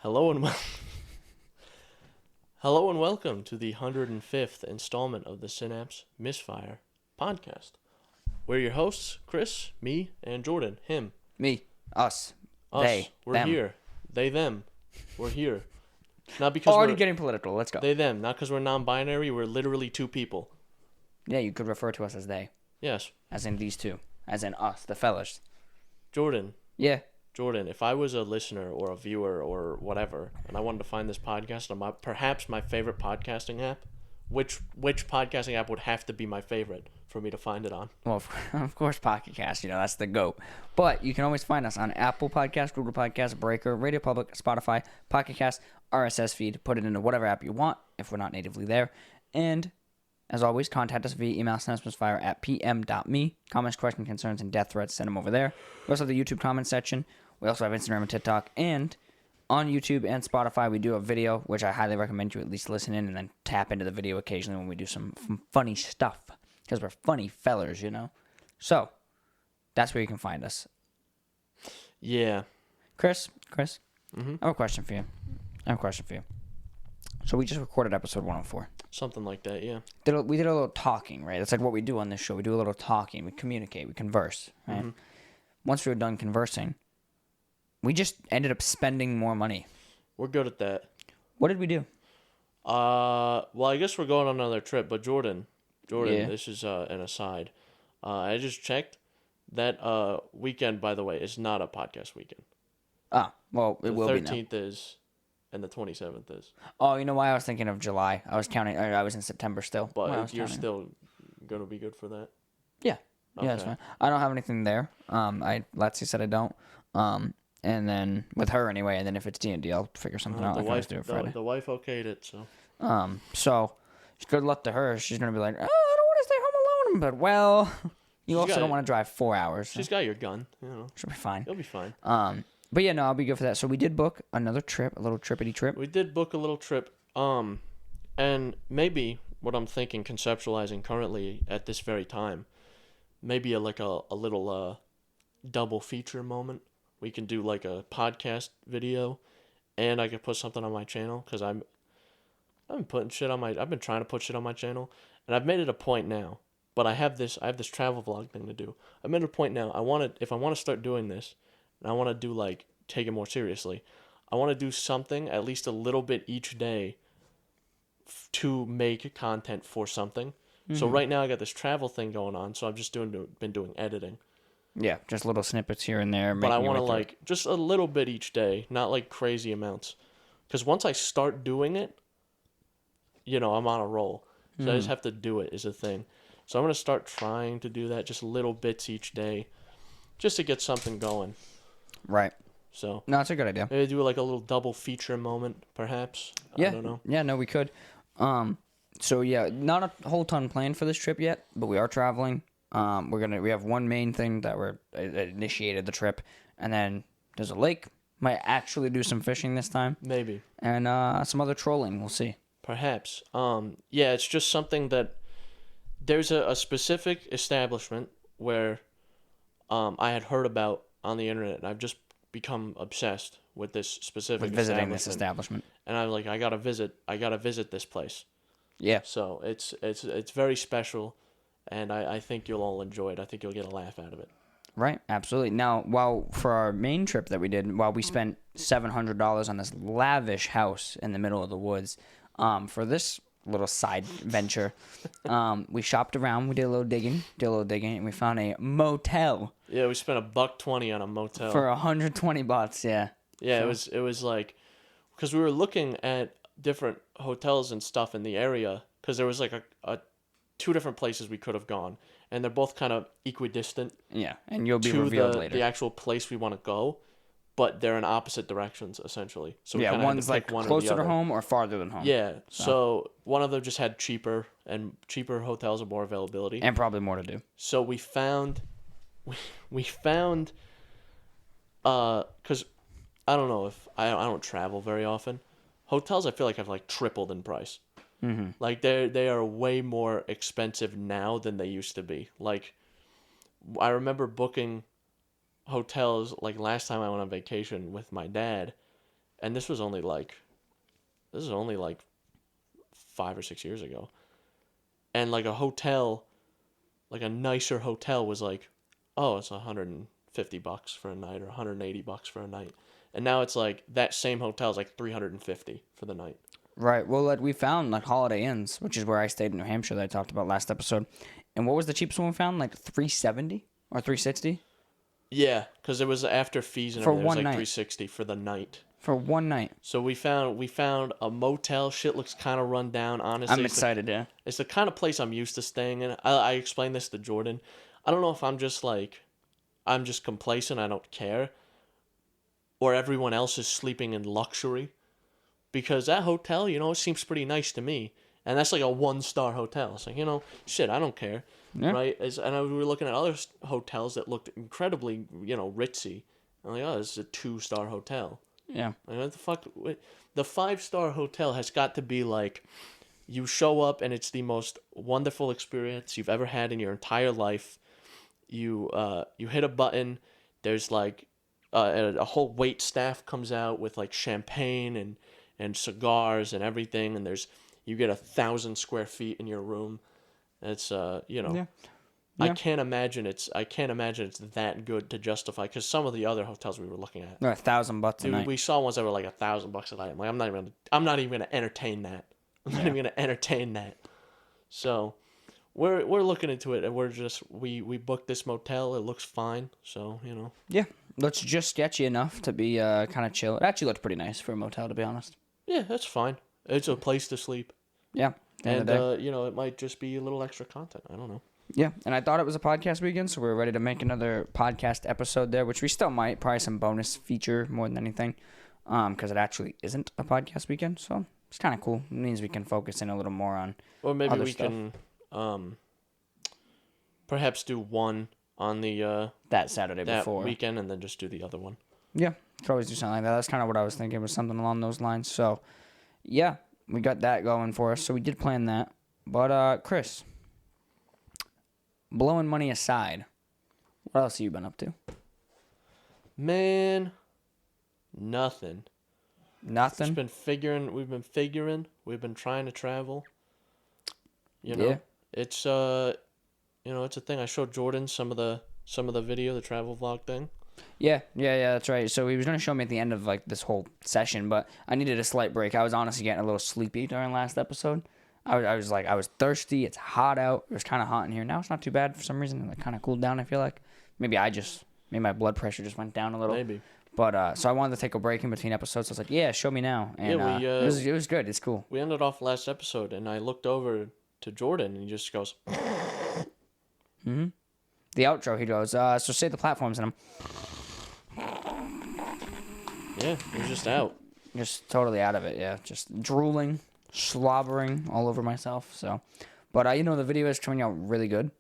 Hello and Hello and welcome to the 105th installment of the Synapse Misfire Podcast. We're your hosts, Chris, me, and Jordan. Him. Me. Us. Us. They. We're them. here. They, them. We're here. Not because Already we're getting political. Let's go. they, them. Not because we're non-binary. We're literally two people. Yeah, you could refer to us as they. Yes. As in these two. As in us, the fellas. Jordan. Yeah. Jordan, if I was a listener or a viewer or whatever, and I wanted to find this podcast on perhaps my favorite podcasting app, which podcasting app would have to be my favorite for me to find it on? Well, of course, Pocket Cast. That's the GOAT. But you can always find us on Apple Podcasts, Google Podcasts, Breaker, Radio Public, Spotify, Pocket Cast, RSS Feed. Put it into whatever app you want if we're not natively there. And as always, contact us via email, synapsemisfire@pm.me. Comments, questions, concerns, and death threats, send them over there. We also have the YouTube comment section. We also have Instagram and TikTok. And on YouTube and Spotify, we do a video, which I highly recommend you at least listen in and then tap into the video occasionally when we do some funny stuff. Because we're funny fellers, So, that's where you can find us. Yeah. Chris, Mm-hmm. I have a question for you. So we just recorded episode 104. Something like that, yeah. We did a little talking, right? That's like what we do on this show. We do a little talking. We communicate. We converse, right? Mm-hmm. Once we were done conversing, we just ended up spending more money. We're good at that. What did we do? Well, I guess we're going on another trip, but Jordan, Yeah. This is an aside. I just checked that weekend, by the way, is not a podcast weekend. Ah, well, it will be now. The 13th is, and the 27th is. Oh, you know why I was thinking of July? I was counting. I was in September still. But you're still going to be good for that? Yeah. Yeah, that's fine. I don't have anything there. Letsy said I don't. And then with her anyway, and then if it's D&D, I'll figure something out. The I can always do it Friday. The wife okayed it, so. So good luck to her. She's gonna be like, oh, I don't want to stay home alone. But well, you also don't want to drive 4 hours. So she's got your gun, She'll be fine. You'll be fine. But yeah, no, I'll be good for that. So we did book another trip, a little trippity trip. We did book a little trip. And maybe what I'm thinking, conceptualizing currently at this very time, maybe a little double feature moment. We can do like a podcast video, and I could put something on my channel because I've been putting shit on I've been trying to put shit on my channel, and I've made it a point now. But I have this travel vlog thing to do. I've made it a point now. If I want to start doing this, and I want to do take it more seriously, I want to do something at least a little bit each day to make content for something. Mm-hmm. So right now I got this travel thing going on, so I've just been doing editing. Yeah, just little snippets here and there. But I want to just a little bit each day, not crazy amounts. Because once I start doing it, I'm on a roll. So I just have to do it is a thing. So I'm going to start trying to do that, just little bits each day, just to get something going. Right. So. No, it's a good idea. Maybe do a little double feature moment, perhaps. Yeah. I don't know. Yeah, no, we could. So yeah, not a whole ton planned for this trip yet, but we are traveling. We have one main thing that initiated the trip, and then there's a lake. Might actually do some fishing this time. Maybe. And some other trolling. We'll see. Perhaps. Yeah, it's just something that there's a specific establishment where I had heard about on the internet, and I've just become obsessed with this specific visiting this establishment. And I'm like, I gotta visit this place. Yeah. So it's very special. And I think you'll all enjoy it. I think you'll get a laugh out of it. Right, absolutely. Now, for our main trip that we did, while we spent $700 on this lavish house in the middle of the woods, for this little side venture, we shopped around. We did a little digging, and we found a motel. Yeah, we spent $120 on a motel for $120. Yeah. Yeah, so. It was like, because we were looking at different hotels and stuff in the area, because there was two different places we could have gone, and they're both kind of equidistant. Yeah, and you'll be revealed later. The actual place we want to go, but they're in opposite directions essentially. So yeah, one's closer to home or farther than home. Yeah, so one of them just had cheaper hotels and more availability, and probably more to do. So we found, because I don't know if I don't travel very often. Hotels I feel like have tripled in price. Mm-hmm. They are way more expensive now than they used to be. I remember booking hotels last time I went on vacation with my dad, and this is only like 5 or 6 years ago, and like a hotel, like a nicer hotel was like, oh, it's $150 for a night or $180 for a night, and now it's like that same hotel is like $350 for the night. Right. Well, like we found like Holiday Inns, which is where I stayed in New Hampshire that I talked about last episode. And what was the cheapest one we found? Like $370 or $360 Yeah, because it was after fees and for everything. It was one like night. $360 for the night. For one night. So we found a motel. Shit looks kind of run down. Honestly, I'm excited. Yeah. It's the kind of place I'm used to staying in. I explained this to Jordan. I don't know if I'm just complacent. I don't care, or everyone else is sleeping in luxury, because that hotel, it seems pretty nice to me, and that's like a 1-star hotel. It's like, shit, I don't care, Yeah. right? We were looking at other hotels that looked incredibly, ritzy. I'm like, oh, this is a 2-star hotel. Yeah. Like, what the fuck? The 5-star hotel has got to be like, you show up and it's the most wonderful experience you've ever had in your entire life. You hit a button. There's like a whole wait staff comes out with like champagne and cigars and everything, and you get 1,000 square feet in your room. It's Yeah. I can't imagine it's that good to justify, because some of the other hotels we were looking at, They're $1,000 a night. we saw ones that were like $1,000 a night. I'm like, I'm not even gonna entertain that. I'm not even gonna entertain that. So we're looking into it, and we booked this motel. It looks fine. So Yeah. Looks just sketchy enough to be kind of chill. It actually looked pretty nice for a motel, to be honest. yeah, that's fine. It's a place to sleep, Yeah. At the end and of the day. it might just be a little extra content. I don't know. Yeah, and I thought it was a podcast weekend, so we were ready to make another podcast episode there, which we still might. Probably some bonus feature more than anything, because it actually isn't a podcast weekend, so it's kind of cool. It means we can focus in a little more on Or maybe other we stuff. can perhaps do one on the that Saturday that before. weekend, and then just do the other one. Yeah, could always do something like that. That's kind of what I was thinking, was something along those lines. So, yeah, we got that going for us. So we did plan that. But, Chris, blowing money aside, what else have you been up to? Man, nothing. Nothing? We've been figuring. We've been trying to travel. Yeah. It's it's a thing. I showed Jordan some of the video, the travel vlog thing. Yeah, that's right. So he was going to show me at the end of like this whole session, but I needed a slight break. I was honestly getting a little sleepy during last episode. I was thirsty. It's hot out. It was kind of hot in here. Now it's not too bad for some reason. It like kind of cooled down, I feel like. Maybe my blood pressure just went down a little. Maybe. But so I wanted to take a break in between episodes. So I was like, yeah, show me now. And it was good. It's cool. We ended off last episode, and I looked over to Jordan, and he just goes, Mm-hmm. The outro, he goes, so say the platforms, and I'm yeah, he was just out. just totally out of it. Yeah, just drooling, slobbering all over myself. So, but the video is coming out really good.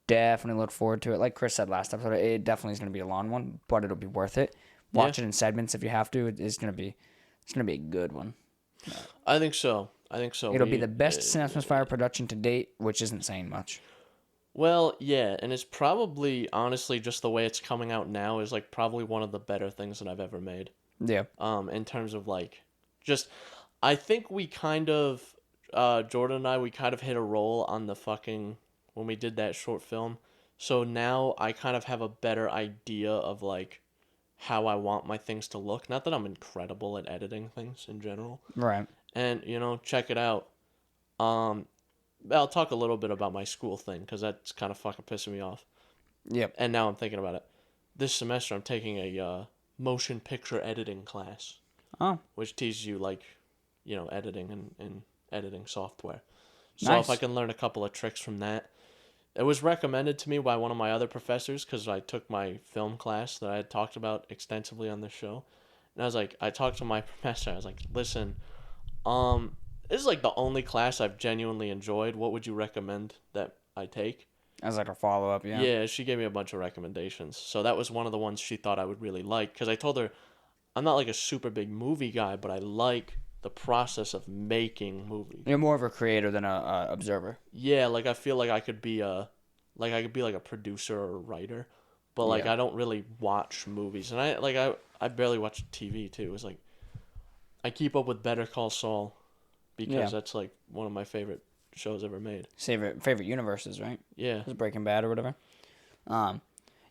Definitely look forward to it. Like Chris said last episode, it definitely is going to be a long one, but it'll be worth it. Watch it in segments if you have to. It's gonna be a good one. I think so. It'll be the best Synapse Misfire production to date, which isn't saying much. Well, yeah, and it's probably, honestly, just the way it's coming out now is like probably one of the better things that I've ever made. Yeah. In terms of like, I think we kind of, Jordan and I, we kind of hit a roll on when we did that short film. So now I kind of have a better idea of like how I want my things to look. Not that I'm incredible at editing things in general. Right. And, check it out. I'll talk a little bit about my school thing, because that's kind of fucking pissing me off. Yep. And now I'm thinking about it. This semester I'm taking a motion picture editing class. Oh. Which teaches you, like, editing and editing software. So Nice. if I can learn a couple of tricks from that. It was recommended to me by one of my other professors, because I took my film class that I had talked about extensively on this show. And I talked to my professor. I was like, listen, this is like the only class I've genuinely enjoyed. What would you recommend that I take? As like a follow-up, yeah. Yeah, she gave me a bunch of recommendations. So that was one of the ones she thought I would really like. Because I told her, I'm not like a super big movie guy, but I like the process of making movies. You're more of a creator than a observer. Yeah, like I feel like I could be like a producer or a writer. But like Yeah. I don't really watch movies. And I barely watch TV too. It's like I keep up with Better Call Saul because Yeah. that's like one of my favorite shows ever made. Favorite universes, right? Yeah. It's Breaking Bad or whatever.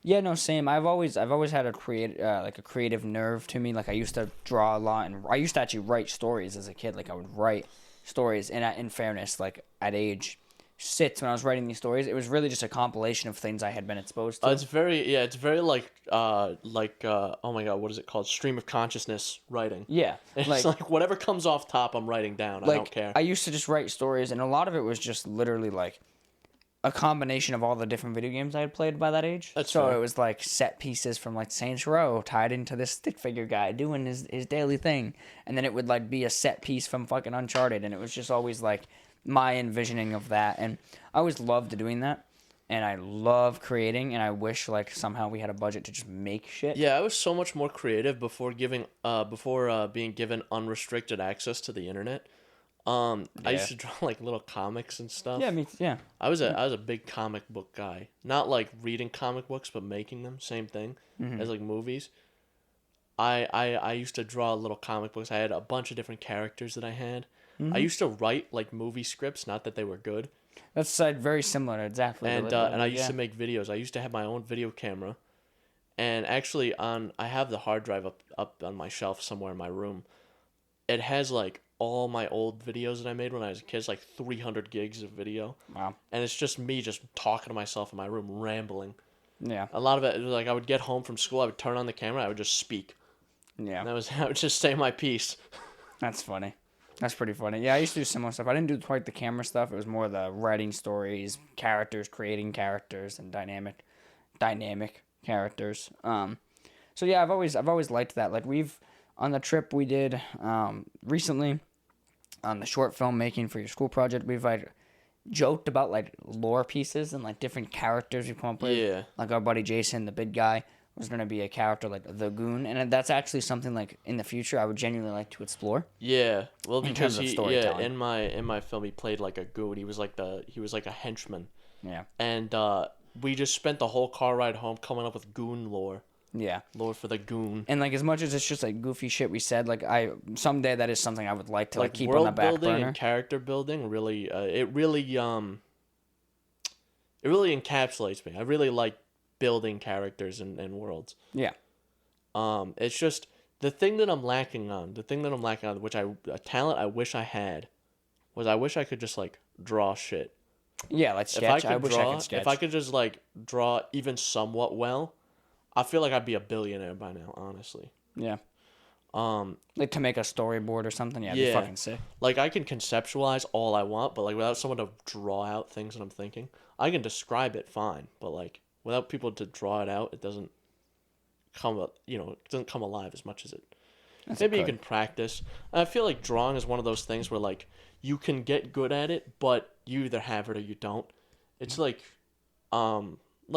Yeah, no, same. I've always had a creative nerve to me. Like I used to draw a lot, and I used to actually write stories as a kid. Like I would write stories, and in fairness, like at age 6 when I was writing these stories, it was really just a compilation of things I had been exposed to. It's very like oh my God, what is it called? Stream of consciousness writing. Yeah, It's like whatever comes off top, I'm writing down. like, I don't care. I used to just write stories, and a lot of it was just literally like a combination of all the different video games I had played by that age. That's so fair. it was like set pieces from like Saints Row tied into this stick figure guy doing his daily thing, and then it would like be a set piece from fucking Uncharted, and it was just always like my envisioning of that, and I always loved doing that, and I love creating, and I wish like somehow we had a budget to just make shit. Yeah, I was so much more creative before being given unrestricted access to the internet. I used to draw like little comics and stuff. Yeah. I was a big comic book guy. Not like reading comic books, but making them. Same thing as like movies. I used to draw little comic books. I had a bunch of different characters that I had. I used to write like movie scripts, not that they were good. That's very similar, exactly. And I used to make videos. I used to have my own video camera. And actually I have the hard drive up on my shelf somewhere in my room. It has like all my old videos that I made when I was a kid. It's like 300 gigs of video. Wow. And it's just me just talking to myself in my room, rambling. Yeah. A lot of it was like I would get home from school, I would turn on the camera, I would just speak. Yeah. And I would just say my piece. That's funny. That's pretty funny. Yeah, I used to do similar stuff. I didn't do quite the camera stuff. It was more the writing stories, characters, creating characters, and dynamic characters. So yeah, I've always liked that. Like on the trip we did recently on the short film making for your school project, we've like joked about like lore pieces and like different characters we've come up with. Yeah. Like our buddy Jason, the big guy, was going to be a character like the Goon, and that's actually something like in the future I would genuinely like to explore. Yeah. Well, In because terms of he storytelling. in my film he played like a goon. He was like a henchman. Yeah. And we just spent the whole car ride home coming up with goon lore. Yeah. Lore for the goon. And like as much as it's just like goofy shit we said, like someday that is something I would like to like keep on world the back building burner. and character building really it really encapsulates me. I really like building characters and worlds. Yeah. It's just the thing that I'm lacking on, which a talent I wish I had, was I wish I could just like draw shit. Yeah, like sketch. I wish I could sketch. If I could just like draw even somewhat well, I feel like I'd be a billionaire by now, honestly. Yeah. Like to make a storyboard or something. Yeah, it'd be fucking sick. Like I can conceptualize all I want, but like without someone to draw out things that I'm thinking, I can describe it fine, but like without people to draw it out, it doesn't come alive as much as it. Maybe you can practice. I feel like drawing is one of those things where like you can get good at it, but you either have it or you don't. It's like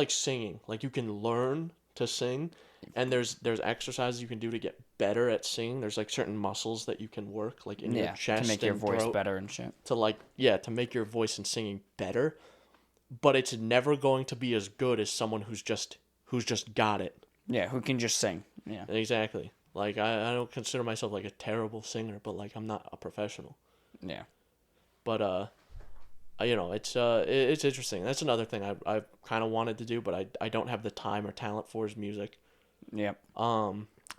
singing. Like you can learn to sing, and there's exercises you can do to get better at singing. There's like certain muscles that you can work, like in your chest to make your and voice throat, better and shit. to make your voice and singing better. But it's never going to be as good as someone who's just got it. Yeah, who can just sing. Yeah. Exactly. Like I don't consider myself like a terrible singer, but like I'm not a professional. Yeah. But it's interesting. That's another thing I kind of wanted to do, but I don't have the time or talent for is music. Yep.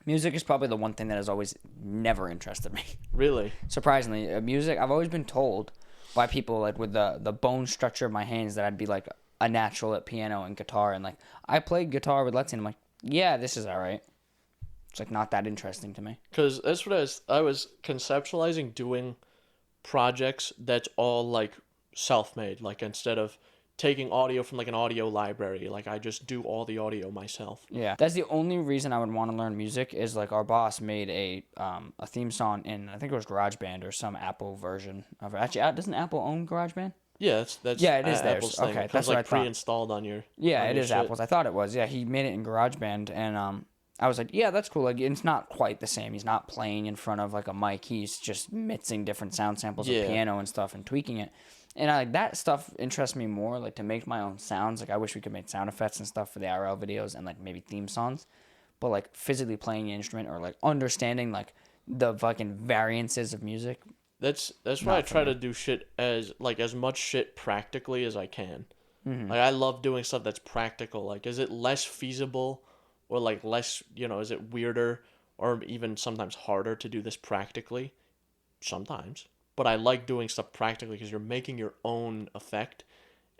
Music is probably the one thing that has always never interested me. Really? Surprisingly, music, I've always been told by people like with the bone structure of my hands that I'd be like a natural at piano and guitar, and like I played guitar with Lexi, and I'm like, yeah, this is all right. It's like not that interesting to me. Because that's what I was conceptualizing doing projects that's all like self-made. Like instead of taking audio from like an audio library, like I just do all the audio myself. Yeah, that's the only reason I would want to learn music is like our boss made a theme song in I think it was GarageBand or some Apple version of it. Actually, doesn't Apple own GarageBand? Yeah, that's yeah, it is theirs. Apple's thing. Okay, It that's comes what like I thought. pre-installed on your It is shit. Apple's. I thought it was. Yeah, he made it in GarageBand, and I was like, yeah, that's cool. Like, it's not quite the same. He's not playing in front of like a mic. He's just mixing different sound samples of piano and stuff and tweaking it. And like that stuff interests me more. Like to make my own sounds. Like I wish we could make sound effects and stuff for the IRL videos and like maybe theme songs. But like physically playing the instrument or like understanding like the fucking variances of music. That's why I try to do shit as much shit practically as I can. Mm-hmm. Like I love doing stuff that's practical. Like, is it less feasible, or like less, is it weirder, or even sometimes harder to do this practically? Sometimes, but I like doing stuff practically because you're making your own effect,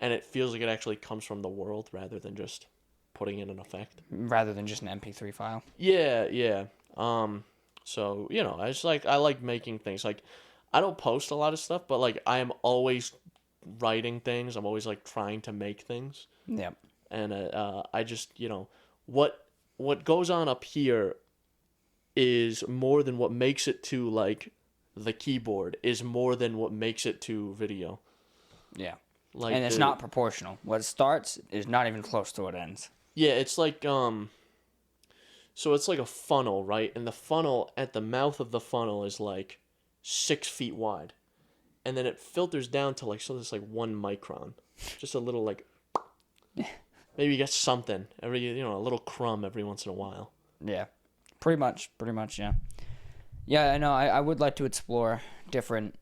and it feels like it actually comes from the world rather than just putting in an effect. Rather than just an MP3 file. Yeah, yeah. So I like making things. Like, I don't post a lot of stuff, but like I am always writing things. I'm always like trying to make things. Yep. And I just what goes on up here is more than what makes it to like the keyboard is more than what makes it to video. Yeah. Like, and it's not proportional. What starts is not even close to what ends. Yeah, it's like so it's like a funnel, right? And the funnel at the mouth of the funnel is like 6 feet wide. And then it filters down to like this like 1 micron. Just a little like maybe you get something a little crumb every once in a while. Yeah. Pretty much, yeah. Yeah, I know. I would like to explore different,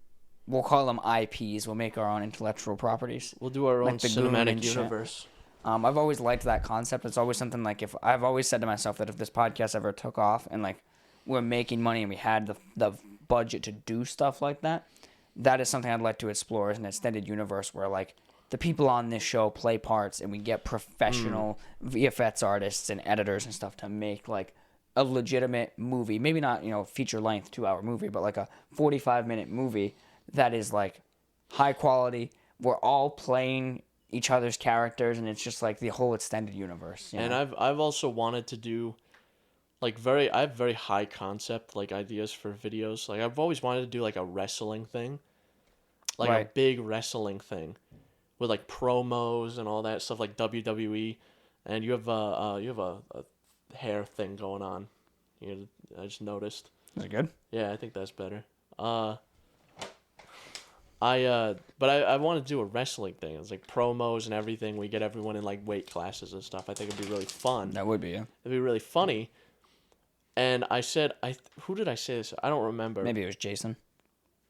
we'll call them IPs. We'll make our own intellectual properties. We'll do our own the cinematic universe. I've always liked that concept. It's always something like I've always said to myself that if this podcast ever took off and like we're making money and we had the budget to do stuff like that, that is something I'd like to explore as an extended universe where like the people on this show play parts and we get professional VFX artists and editors and stuff to make like a legitimate movie, maybe not, feature length 2-hour movie, but like a 45-minute movie that is like high quality. We're all playing each other's characters and it's just like the whole extended universe. And I've also wanted to do like I have very high concept like ideas for videos. Like I've always wanted to do like a wrestling thing. Like a big wrestling thing with like promos and all that stuff like WWE, and you have a hair thing going on. I just noticed. Is it good? Yeah, I think that's better. But I want to do a wrestling thing. It's like promos and everything. We get everyone in like weight classes and stuff. I think it'd be really fun. That would be, yeah. It'd be really funny. And I said, who did I say this? I don't remember. Maybe it was Jason.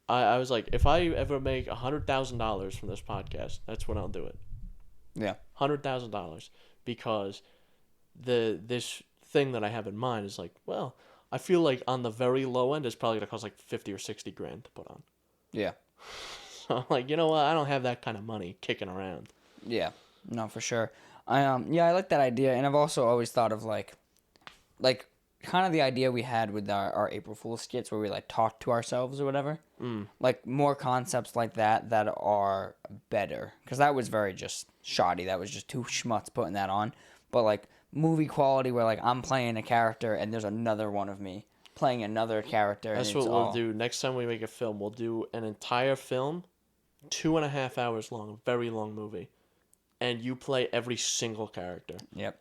I was like, if I ever make $100,000 from this podcast, that's when I'll do it. Yeah. $100,000, because this thing that I have in mind is like, well, I feel like on the very low end, it's probably gonna cost like 50 or 60 grand to put on. Yeah. So I'm like, you know what? I don't have that kind of money kicking around. Yeah. No, for sure. I like that idea, and I've also always thought of like kind of the idea we had with our April Fool's skits where we like talk to ourselves or whatever. Like more concepts like that are better, because that was very just shoddy. That was just 2 schmutz putting that on. But like movie quality where like I'm playing a character and there's another one of me playing another character. That's what we'll do next time we make a film. We'll do an entire film, 2.5 hours long, a very long movie, and you play every single character. Yep.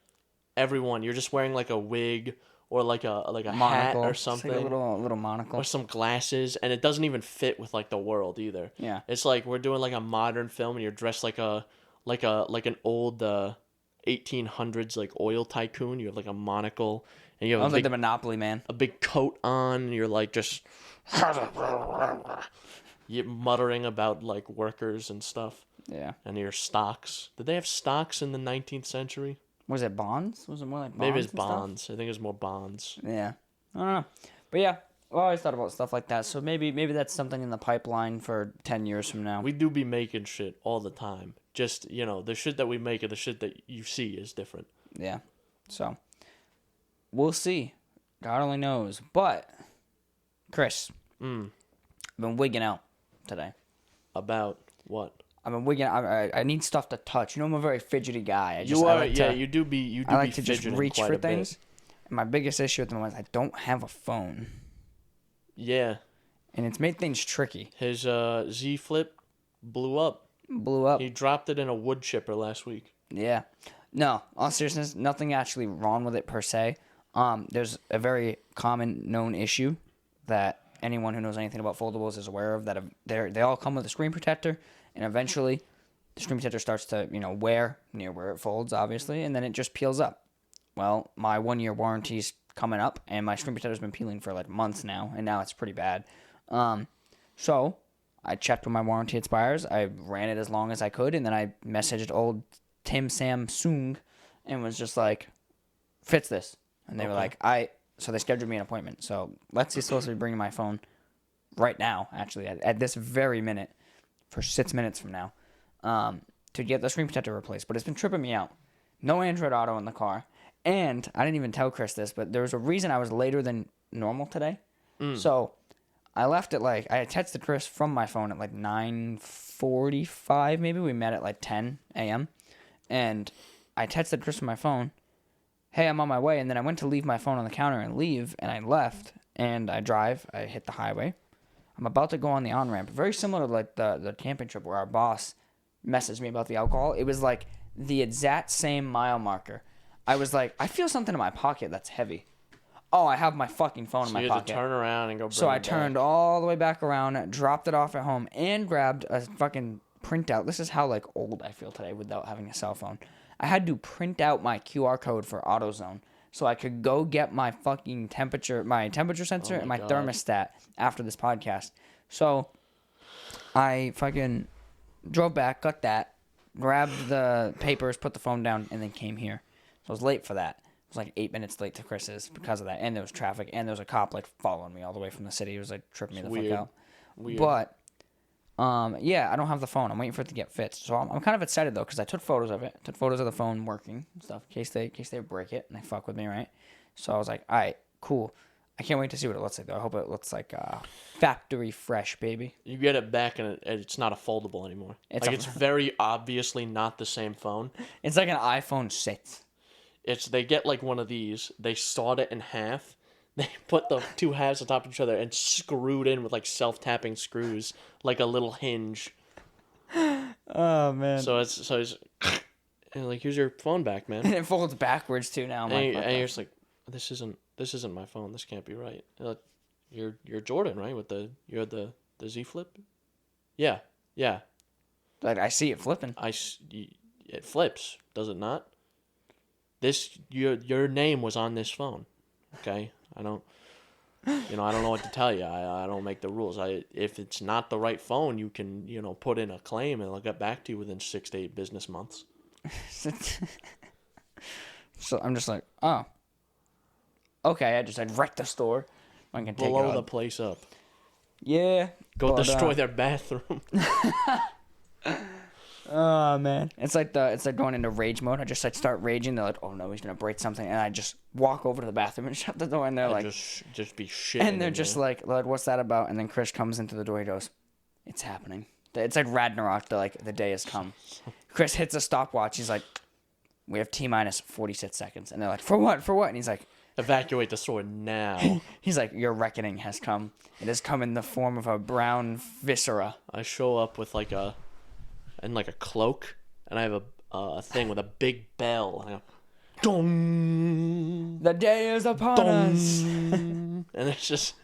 Everyone. You're just wearing like a wig or like a monocle, hat or something, like a little monocle, or some glasses, and it doesn't even fit with like the world either. Yeah. It's like we're doing like a modern film, and you're dressed like an old 1800s like oil tycoon. You have like a monocle, and you have like the Monopoly man, a big coat on, and you're like just you're muttering about like workers and stuff. Yeah. And your stocks. Did they have stocks in the 19th century? Was it bonds? Was it more like bonds? Maybe it's bonds. I think it was more bonds. Yeah. I don't know. But yeah, I always thought about stuff like that. So maybe that's something in the pipeline for 10 years from now. We do be making shit all the time. Just, the shit that we make and the shit that you see is different. Yeah. So, we'll see. God only knows. But, Chris, I've been wigging out today. About what? I've been wigging out. I need stuff to touch. I'm a very fidgety guy. You do be I like to just fidgeting reach quite for a bit. things. And my biggest issue at the moment is I don't have a phone. Yeah. And it's made things tricky. His Z Flip blew up. He dropped it in a wood chipper last week. Yeah. No, all seriousness, nothing actually wrong with it per se. There's a very common known issue that anyone who knows anything about foldables is aware of, that they all come with a screen protector, and eventually the screen protector starts to, wear near where it folds, obviously, and then it just peels up. well, my 1-year warranty's coming up, and my screen protector's been peeling for like months now, and now it's pretty bad. So I checked when my warranty expires. I ran it as long as I could, and then I messaged old Tim Samsung and was just like, fix this. And they were like, so they scheduled me an appointment. So Lexi's supposed to be bringing my phone right now, actually, at this very minute, for 6 minutes from now, to get the screen protector replaced. But it's been tripping me out. No Android Auto in the car. And I didn't even tell Chris this, but there was a reason I was later than normal today. So I left at I had texted Chris from my phone at 9:45 maybe. We met at 10 a.m. And I texted Chris from my phone, hey, I'm on my way. And then I went to leave my phone on the counter and leave, and I left. And I hit the highway. I'm about to go on the on-ramp. Very similar to the camping trip where our boss messaged me about the alcohol. It was the exact same mile marker. I was like, I feel something in my pocket that's heavy. Oh, I have my fucking phone in my pocket. So you had to turn around and go bring So I it turned back. all the way back around, dropped it off at home, and grabbed a fucking printout. This is how old I feel today without having a cell phone. I had to print out my QR code for AutoZone so I could go get my fucking temperature sensor and my thermostat after this podcast. So I fucking drove back, got that, grabbed the papers, put the phone down, and then came here. So I was late for that. I was 8 minutes late to Chris's because of that. And there was traffic, and there was a cop following me all the way from the city. It was tripping me the fuck out. Weird. But yeah, I don't have the phone. I'm waiting for it to get fixed. So I'm kind of excited though, because I took photos of it. Took photos of the phone working and stuff in case they break it and they fuck with me, right? So I was like, all right, cool. I can't wait to see what it looks like though. I hope it looks like factory fresh, baby. You get it back and it's not a foldable anymore. It's very obviously not the same phone. It's like an iPhone 6. They get one of these. They sawed it in half. They put the two halves on top of each other and screwed in with self-tapping screws, like a little hinge. Oh man. So it's and here's your phone back, man. And it folds backwards too now. And you're just this isn't my phone. This can't be right. You're Jordan, right? You're the Z Flip. Yeah. I see it flipping. It flips, does it not? Your name was on this phone. Okay, I don't know what to tell you. I don't make the rules. If it's not the right phone, you can put in a claim and I'll get back to you within 6 to 8 business months. So I'm just oh, okay. I'd wreck the store. I can blow the place up. Yeah. Go destroy their bathroom. Oh man, it's like going into rage mode. I just start raging. They're oh no, he's gonna break something, and I just walk over to the bathroom and shut the door. And they're just be shitting. And they're just Lord, what's that about? And then Chris comes into the door. He goes, it's happening. It's like Ragnarok. The day has come. Chris hits a stopwatch. He's like, we have T-minus 46 seconds, and they're like, for what? And he's like, evacuate the store now. He's like, your reckoning has come. It has come in the form of a brown viscera. I show up with a cloak, and I have a thing with a big bell. And I go, dong. The day is upon us. And it's just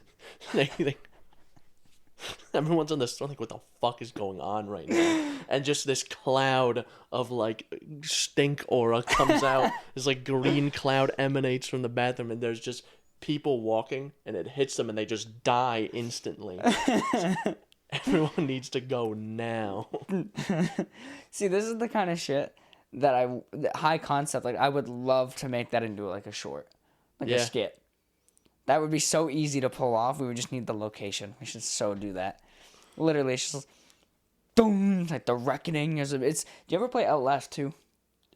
everyone's in the store what the fuck is going on right now? And just this cloud of stink aura comes out. This green cloud emanates from the bathroom, and there's just people walking, and it hits them, and they just die instantly. Everyone needs to go now. See, this is the kind of shit that high concept. I would love to make that into a short, a skit. That would be so easy to pull off. We would just need the location. We should so do that. Literally, it's just boom, the reckoning. Do you ever play Outlast 2?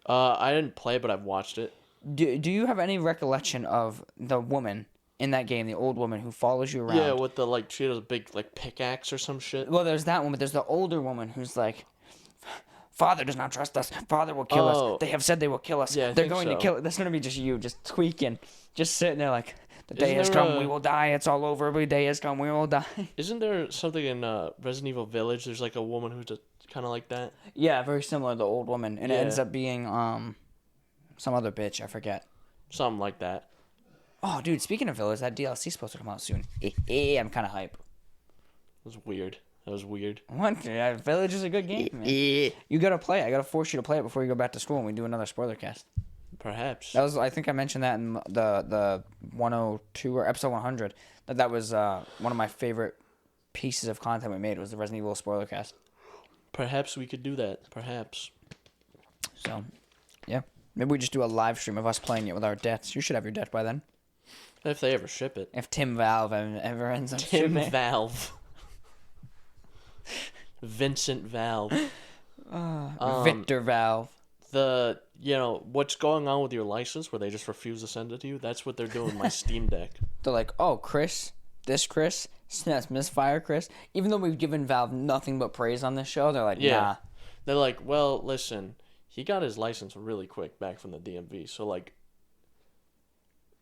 I didn't play, but I've watched it. Do you have any recollection of the woman in that game, the old woman who follows you around? Yeah, with the she has a big pickaxe or some shit. Well, there's that one, but there's the older woman who's Father does not trust us. Father will kill us. They have said they will kill us. Yeah, they're going to kill us. That's going to be just you, just tweaking, just sitting there the day has come, we will die. It's all over. Every day has come, we will die. Isn't there something in Resident Evil Village? There's a woman who's just kind of like that. Yeah, very similar to the old woman, and it ends up being some other bitch. I forget. Something like that. Oh, dude! Speaking of Village, that DLC is supposed to come out soon. I'm kind of hype. That was weird. What? Village is a good game, man. You gotta play. I gotta force you to play it before you go back to school, and we do another spoiler cast. Perhaps. That was, I think I mentioned that in the 102 or episode 100. That was one of my favorite pieces of content we made was the Resident Evil spoiler cast. Perhaps we could do that. Perhaps. So, yeah. Maybe we just do a live stream of us playing it with our deaths. You should have your death by then. If they ever ship it. If Tim Valve ever ends up Tim shipping. Valve. Vincent Valve. Victor Valve. What's going on with your license where they just refuse to send it to you? That's what they're doing with my Steam Deck. They're like, oh, Chris, Synapse Misfire Chris. Even though we've given Valve nothing but praise on this show, they're like, nah. They're like, well, listen, he got his license really quick back from the DMV. So, like,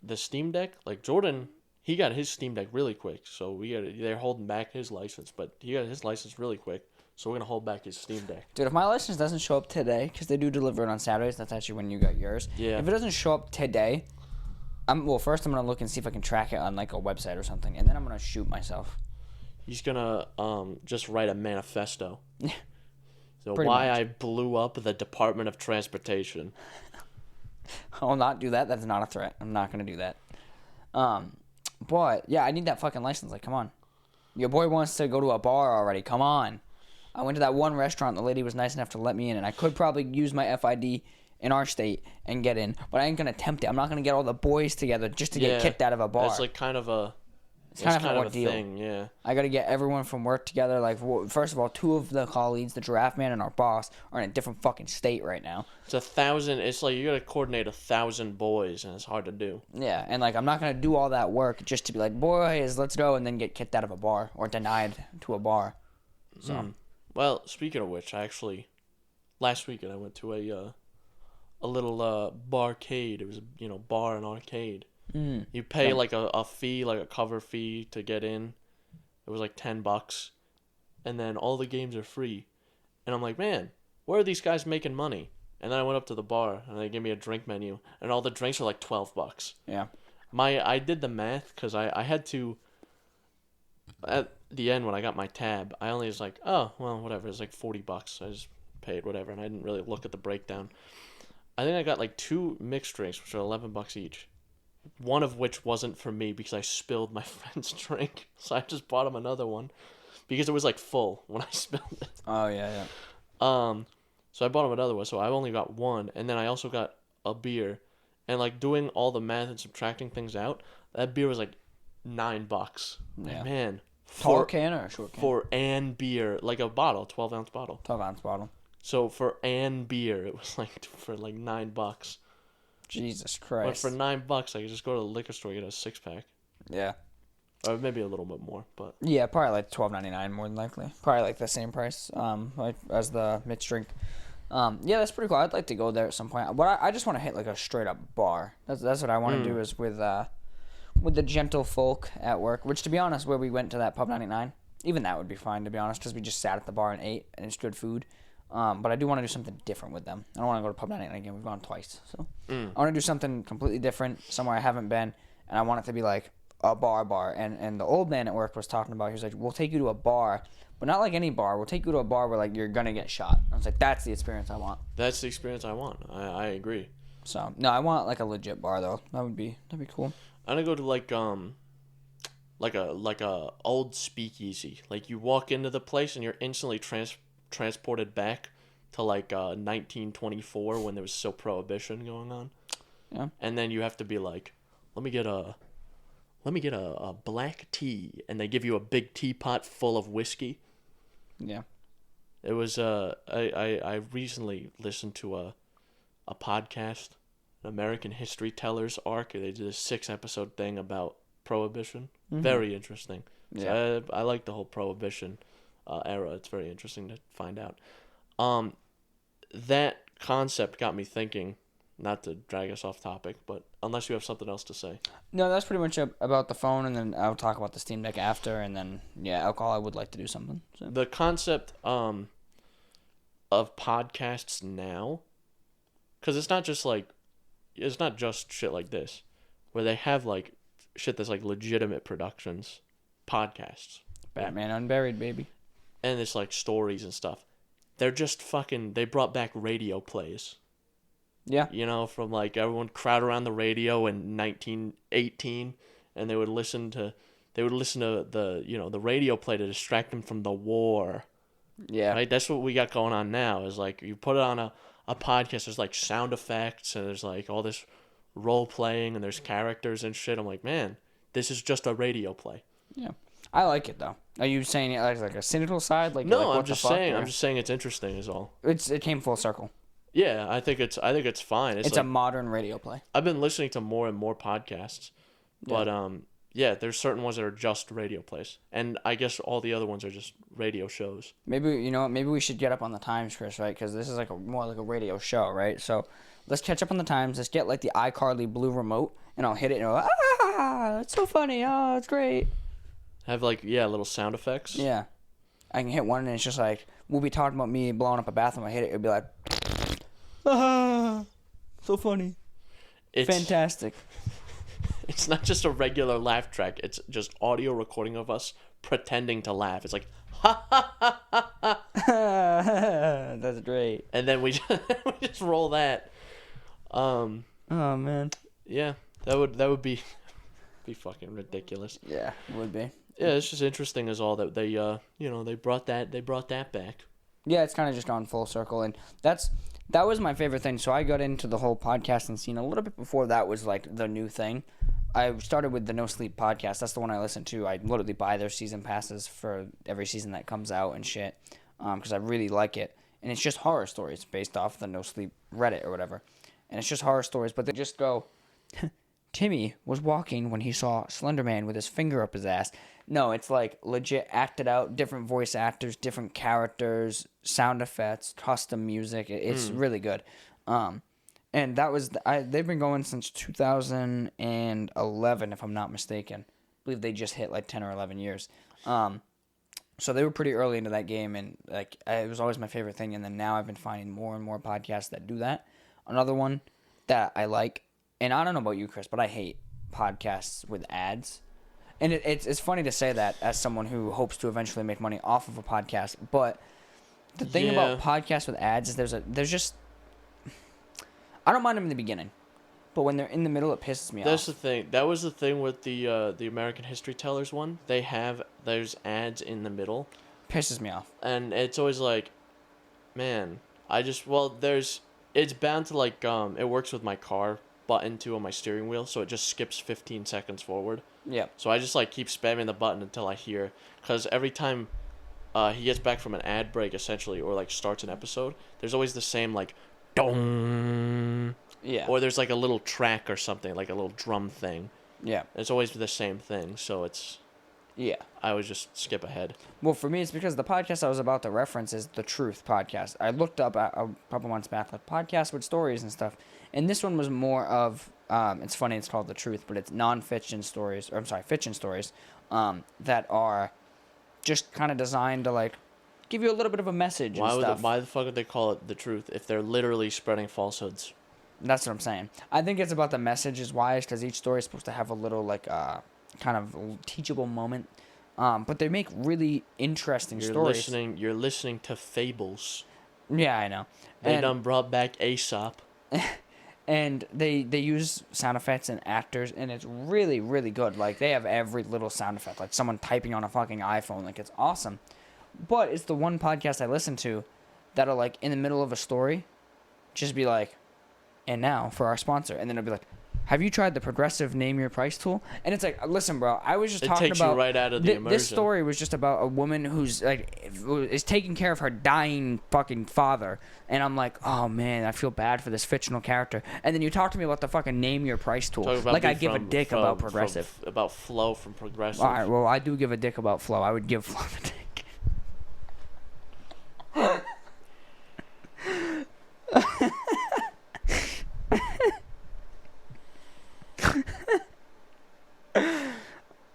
the Steam Deck, like, Jordan, he got his Steam Deck really quick. So, they're holding back his license. But he got his license really quick. So, we're going to hold back his Steam Deck. Dude, if my license doesn't show up today, because they do deliver it on Saturdays, that's actually when you got yours. Yeah. If it doesn't show up today, first I'm going to look and see if I can track it on, like, a website or something. And then I'm going to shoot myself. He's going to just write a manifesto. So Pretty why much. I blew up the Department of Transportation. I will not do that. That's not a threat. I'm not going to do that. But, yeah, I need that fucking license. Like, come on. Your boy wants to go to a bar already. Come on. I went to that one restaurant. The lady was nice enough to let me in, and I could probably use my FID in our state and get in. But I ain't going to tempt it. I'm not going to get all the boys together just to get kicked out of a bar. That's like kind of a... It's kind of an a ordeal. thing, yeah. I got to get everyone from work together. Like, first of all, 2 of the colleagues, the Giraffe Man and our boss, are in a different fucking state right now. It's 1,000. It's like you got to coordinate 1,000 boys, and it's hard to do. Yeah, and like I'm not gonna do all that work just to be like, boys, let's go, and then get kicked out of a bar or denied to a bar. So, Well, speaking of which, last weekend I went to a little barcade. It was a bar and arcade. You pay like a fee, like a cover fee to get in. It was like $10, and then all the games are free. And I'm like, man, where are these guys making money? And then I went up to the bar and they gave me a drink menu, and all the drinks are like $12. yeah. I did the math because I had to. At the end when I got my tab, I only was like, oh well, whatever. It's like $40. I just paid whatever, and I didn't really look at the breakdown. I think I got like 2 mixed drinks, which are $11 each. One of which wasn't for me because I spilled my friend's drink, so I just bought him another one because it was like full when I spilled it. Oh yeah. So I bought him another one, so I only got one, and then I also got a beer, and like doing all the math and subtracting things out, that beer was like $9. Yeah. Like, man, Tall can or a short can? for an beer, like a bottle, 12-ounce bottle. 12-ounce bottle. So for an beer, it was like for like $9. Jesus But Christ. for $9, I could just go to the liquor store and get a 6-pack. Yeah. Or maybe a little bit more, but Yeah, probably like $12.99 more than likely. Probably like the same price like as the mixed drink. Yeah, that's pretty cool. I'd like to go there at some point. But I just want to hit like a straight up bar. That's what I want to do is with the gentle folk at work. Which, to be honest, where we went to that Pub 99, even that would be fine, to be honest, because we just sat at the bar and ate, and it's good food. But I do want to do something different with them. I don't want to go to Pub 99 again. We've gone twice. So I want to do something completely different, somewhere I haven't been, and I want it to be like a bar. And the old man at work was talking about, he was like, we'll take you to a bar, but not like any bar. We'll take you to a bar where like you're going to get shot. I was like, that's the experience I want. that's the experience I want. I agree. So, no, I want like a legit bar though. That'd be cool. I'm gonna go to like a old speakeasy. Like you walk into the place and you're instantly transported back to like 1924 when there was still prohibition going on. Yeah. And then you have to be like, let me get a black tea, and they give you a big teapot full of whiskey. Yeah. It was I recently listened to a podcast, an American History Tellers arc. They did a 6-episode thing about prohibition. Very interesting. Yeah. So I like the whole prohibition era. It's very interesting to find out. That concept got me thinking. Not to drag us off topic, but unless you have something else to say. No, that's pretty much about the phone, and then I'll talk about the Steam Deck after, and then, yeah, alcohol, I would like to do something. So. The concept of podcasts now, because it's not just shit like this, where they have like shit that's like legitimate productions, podcasts. Batman Unburied, baby. And it's like stories and stuff. They're just they brought back radio plays. Yeah. You know, from like everyone crowd around the radio in 1918, and they would listen to the radio play to distract them from the war. Yeah. Right? That's what we got going on now. Is like you put it on a podcast. There's like sound effects and there's like all this role playing and there's characters and shit. I'm like, man, this is just a radio play. Yeah. I like it though. Are you saying it like a cynical side? Like No, like, I'm just saying. I'm just saying it's interesting. Is all. It came full circle. Yeah, I think it's fine. It's like, a modern radio play. I've been listening to more and more podcasts, but yeah, there's certain ones that are just radio plays, and I guess all the other ones are just radio shows. Maybe maybe we should get up on the times, Chris, right? Because this is like more like a radio show, right? So let's catch up on the times. Let's get like the iCarly blue remote, and I'll hit it, and I'll it's so funny. Oh, it's great. Have like little sound effects. Yeah, I can hit one, and it's just like we'll be talking about me blowing up a bathroom. I hit it, it'll be like, so funny. It's fantastic. It's not just a regular laugh track. It's just audio recording of us pretending to laugh. It's like, ha ha ha ha ha. That's great. And then we just roll that. Oh man. Yeah, that would be fucking ridiculous. Yeah, it would be. Yeah, it's just interesting as all that they they brought that back. Yeah, it's kind of just gone full circle, and that was my favorite thing. So I got into the whole podcasting scene a little bit before that was like the new thing. I started with the No Sleep podcast. That's the one I listen to. I literally buy their season passes for every season that comes out and shit, because I really like it. And it's just horror stories based off the No Sleep Reddit or whatever. And it's just horror stories, but they just go, Timmy was walking when he saw Slender Man with his finger up his ass. No, it's like legit acted out, different voice actors, different characters, sound effects, custom music. It's really good. And that was they've been going since 2011, if I'm not mistaken. I believe they just hit like 10 or 11 years. So they were pretty early into that game, and like it was always my favorite thing. And then now I've been finding more and more podcasts that do that. Another one that I like, and I don't know about you, Chris, but I hate podcasts with ads. And it's funny to say that as someone who hopes to eventually make money off of a podcast, but the thing about podcasts with ads is there's just I don't mind them in the beginning, but when they're in the middle, it pisses me off. That's the thing. That was the thing with the American History Tellers one. There's ads in the middle. Pisses me off. And it's always like, man, it's bound to like it works with my car button too on my steering wheel, so it just skips 15 seconds forward. Yeah. So I just like keep spamming the button until I hear, because every time he gets back from an ad break essentially, or like starts an episode, there's always the same like dong. Yeah. Or there's like a little track or something, like a little drum thing. Yeah. It's always the same thing, so it's... Yeah. I always just skip ahead. Well, for me, it's because the podcast I was about to reference is The Truth podcast. I looked up a couple months back, like podcasts with stories and stuff, and this one was more of... it's funny, it's called The Truth, but it's fiction stories that are just kind of designed to, like, give you a little bit of a message and stuff. Why the fuck would they call it The Truth if they're literally spreading falsehoods? That's what I'm saying. I think it's about the message is wise, because each story is supposed to have a little, like, kind of teachable moment. But they make really interesting stories. You're listening to fables. Yeah, I know. They done brought back Aesop. And they use sound effects and actors, and it's really, really good. Like, they have every little sound effect, like someone typing on a fucking iPhone. Like, it's awesome. But it's the one podcast I listen to that'll, like, in the middle of a story, just be like, and now for our sponsor. And then it'll be like, have you tried the Progressive Name Your Price tool? And it's like, listen, bro, I was just talking about... It takes you right out of the immersion. This story was just about a woman who's, like, is taking care of her dying fucking father. And I'm like, oh, man, I feel bad for this fictional character. And then you talk to me about the fucking Name Your Price tool. Like I give a dick about Progressive. About Flo from Progressive. All right, well, I do give a dick about Flo. I would give Flo a dick.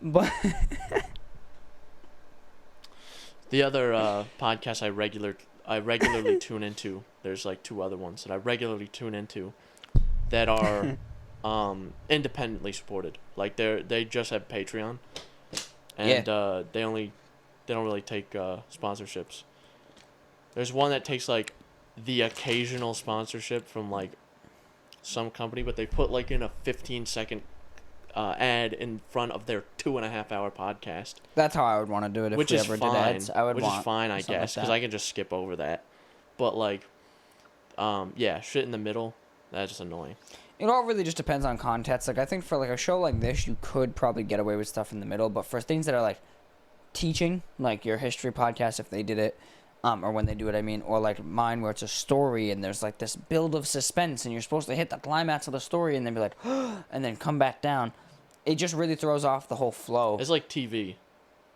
But the other podcast I regularly tune into, there's like two other ones that I regularly tune into that are independently supported. Like they just have Patreon, and they don't really take sponsorships. There's one that takes like the occasional sponsorship from like some company, but they put like in a 15-second ad in front of their 2.5-hour podcast. That's how I would want to do it if Which we is ever fine. did ads. I would which want is fine, I something like guess, because that. I can just skip over that. But like, yeah, shit in the middle, that's just annoying. It all really just depends on context. Like, I think for like a show like this, you could probably get away with stuff in the middle. But for things that are like teaching, like your history podcast, if they did it, or when they do it, I mean, or like mine where it's a story and there's like this build of suspense and you're supposed to hit the climax of the story and then be like, and then come back down. It just really throws off the whole flow. It's like TV.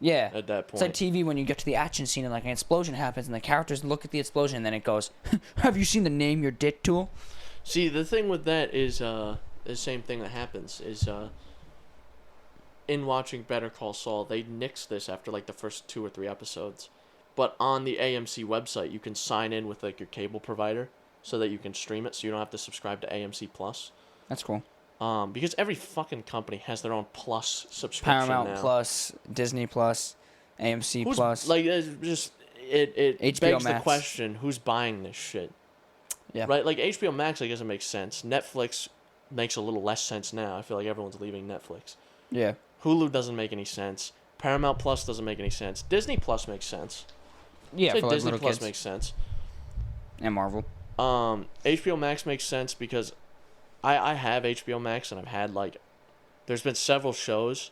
Yeah. At that point. It's like TV when you get to the action scene and like an explosion happens and the characters look at the explosion and then it goes, have you seen the Name Your Dick tool? See, the thing with that is the same thing that happens is in watching Better Call Saul, they nixed this after like the first 2 or 3 episodes. But on the AMC website, you can sign in with like your cable provider so that you can stream it, so you don't have to subscribe to AMC Plus. That's cool. Because every fucking company has their own Plus subscription Paramount now. Plus, Disney Plus, AMC Plus. Like, it's just it HBO begs the Max. question: who's buying this shit? Yeah. Right. Like HBO Max, I guess it makes sense. Netflix makes a little less sense now. I feel like everyone's leaving Netflix. Yeah. Hulu doesn't make any sense. Paramount Plus doesn't make any sense. Disney Plus makes sense. Yeah, Say for like Disney little Plus kids. makes sense. And Marvel. HBO Max makes sense because I have HBO Max and I've had like, there's been several shows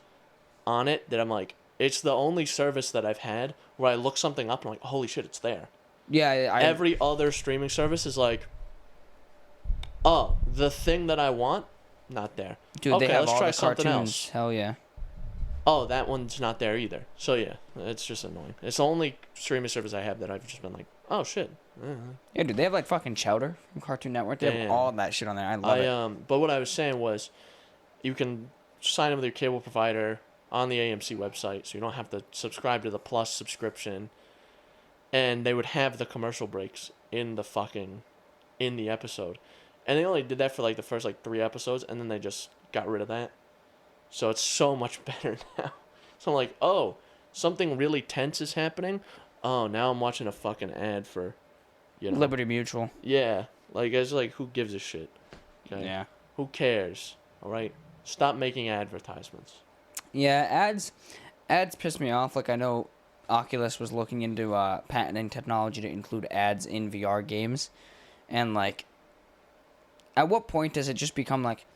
on it that I'm like, it's the only service that I've had where I look something up and I'm like, holy shit, it's there. Yeah, Every other streaming service is like, oh, the thing that I want, not there. dude, okay, they have let's all try the something cartoons. else. Hell yeah. Oh, that one's not there either. So yeah, it's just annoying. It's the only streaming service I have that I've just been like, oh shit. Yeah, dude, they have like fucking Chowder from Cartoon Network. They have Damn. all of that shit on there. I love it. But what I was saying was, you can sign in with your cable provider on the AMC website, so you don't have to subscribe to the Plus subscription. And they would have the commercial breaks in the episode, and they only did that for like the first like 3 episodes, and then they just got rid of that. So it's so much better now. So I'm like, oh, something really tense is happening. Oh, now I'm watching a fucking ad for, Liberty Mutual. Yeah, like it's like, who gives a shit? Okay? Yeah. Who cares? All right, stop making advertisements. Yeah, ads piss me off. Like, I know Oculus was looking into patenting technology to include ads in VR games. And, like, at what point does it just become like,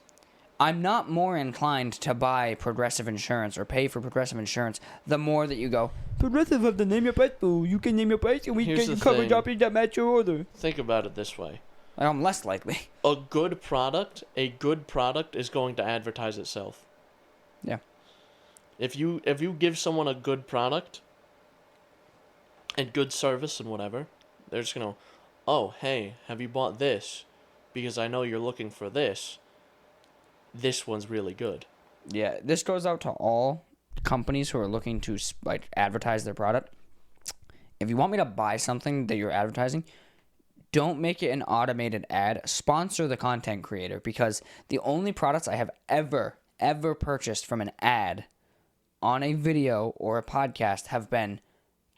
I'm not more inclined to buy Progressive insurance or pay for Progressive insurance the more that you go, Progressive have to name your price, boo. You can name your price and we Here's get you the coverage thing. options that match your order. Think about it this way. Like, I'm less likely. A good product is going to advertise itself. Yeah. If you give someone a good product and good service and whatever, they're just gonna, oh, hey, have you bought this? Because I know you're looking for this. This one's really good. Yeah, this goes out to all companies who are looking to like advertise their product. If you want me to buy something that you're advertising, don't make it an automated ad. Sponsor the content creator, because the only products I have ever purchased from an ad on a video or a podcast have been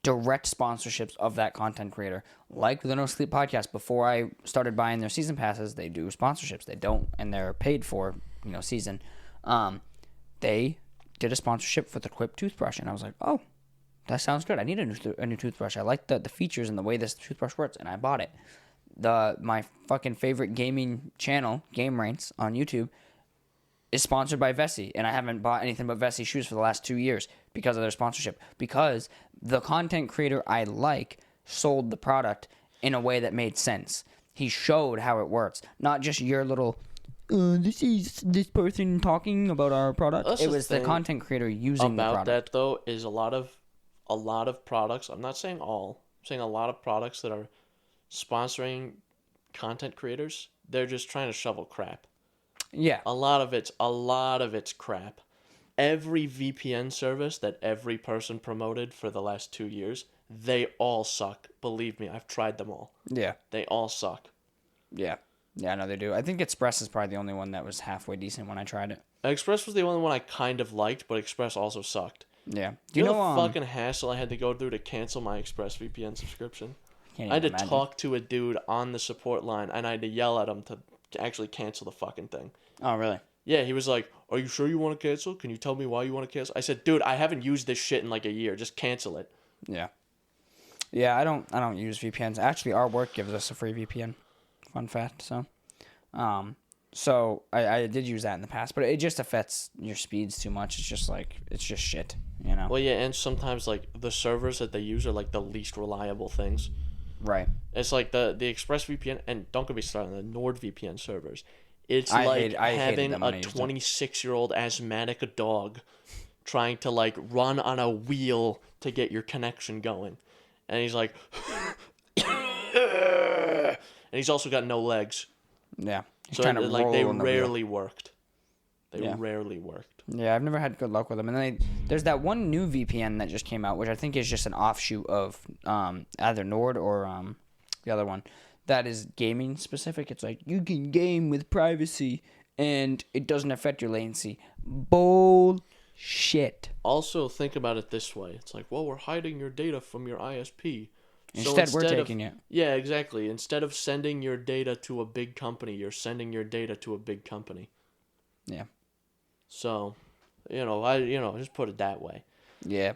direct sponsorships of that content creator. Like the No Sleep podcast, before I started buying their season passes, they do sponsorships. They don't, and they're paid for, season. They did a sponsorship for the Quip toothbrush, and I was like, oh, that sounds good. I need a new toothbrush. I like the features and the way this toothbrush works, and I bought it. My fucking favorite gaming channel, Game Raints on YouTube, is sponsored by Vessi, and I haven't bought anything but Vessi shoes for the last 2 years because of their sponsorship. Because the content creator I like sold the product in a way that made sense. He showed how it works, not just your little, this is this person talking about our product. That's it the was the thing content creator using the about product. that though is a lot of products. I'm not saying all. I'm saying a lot of products that are sponsoring content creators. They're just trying to shovel crap. Yeah. A lot of it's crap. Every VPN service that every person promoted for the last 2 years, they all suck. Believe me, I've tried them all. Yeah. They all suck. Yeah. Yeah, I know they do. I think Express is probably the only one that was halfway decent when I tried it. Express was the only one I kind of liked, but Express also sucked. Yeah. Do you know the fucking hassle I had to go through to cancel my Express VPN subscription? I had to talk to a dude on the support line, and I had to yell at him to actually cancel the fucking thing. Oh, really? Yeah, he was like, "Are you sure you want to cancel? Can you tell me why you want to cancel?" I said, "Dude, I haven't used this shit in like a year. Just cancel it." Yeah. Yeah, I don't use VPNs. Actually, our work gives us a free VPN. Fun fact. So I did use that in the past, but it just affects your speeds too much. It's just shit, you know. Well, yeah, and sometimes like the servers that they use are like the least reliable things. Right. It's like the ExpressVPN, and don't get me started on the NordVPN servers. It's I like hated having them when I a used it. 26-year-old asthmatic dog trying to like run on a wheel to get your connection going. And he's like and he's also got no legs. Yeah. He's So trying to like roll they on the wheel. rarely worked. They Yeah. rarely worked. Yeah, I've never had good luck with them. And then there's that one new VPN that just came out, which I think is just an offshoot of either Nord or the other one. That is gaming specific. It's like you can game with privacy and it doesn't affect your latency. Bullshit. Also, think about it this way. It's like, well, we're hiding your data from your ISP. Instead, we're taking it. Yeah, exactly. Instead of sending your data to a big company, you're sending your data to a big company. Yeah. So, just put it that way. Yeah.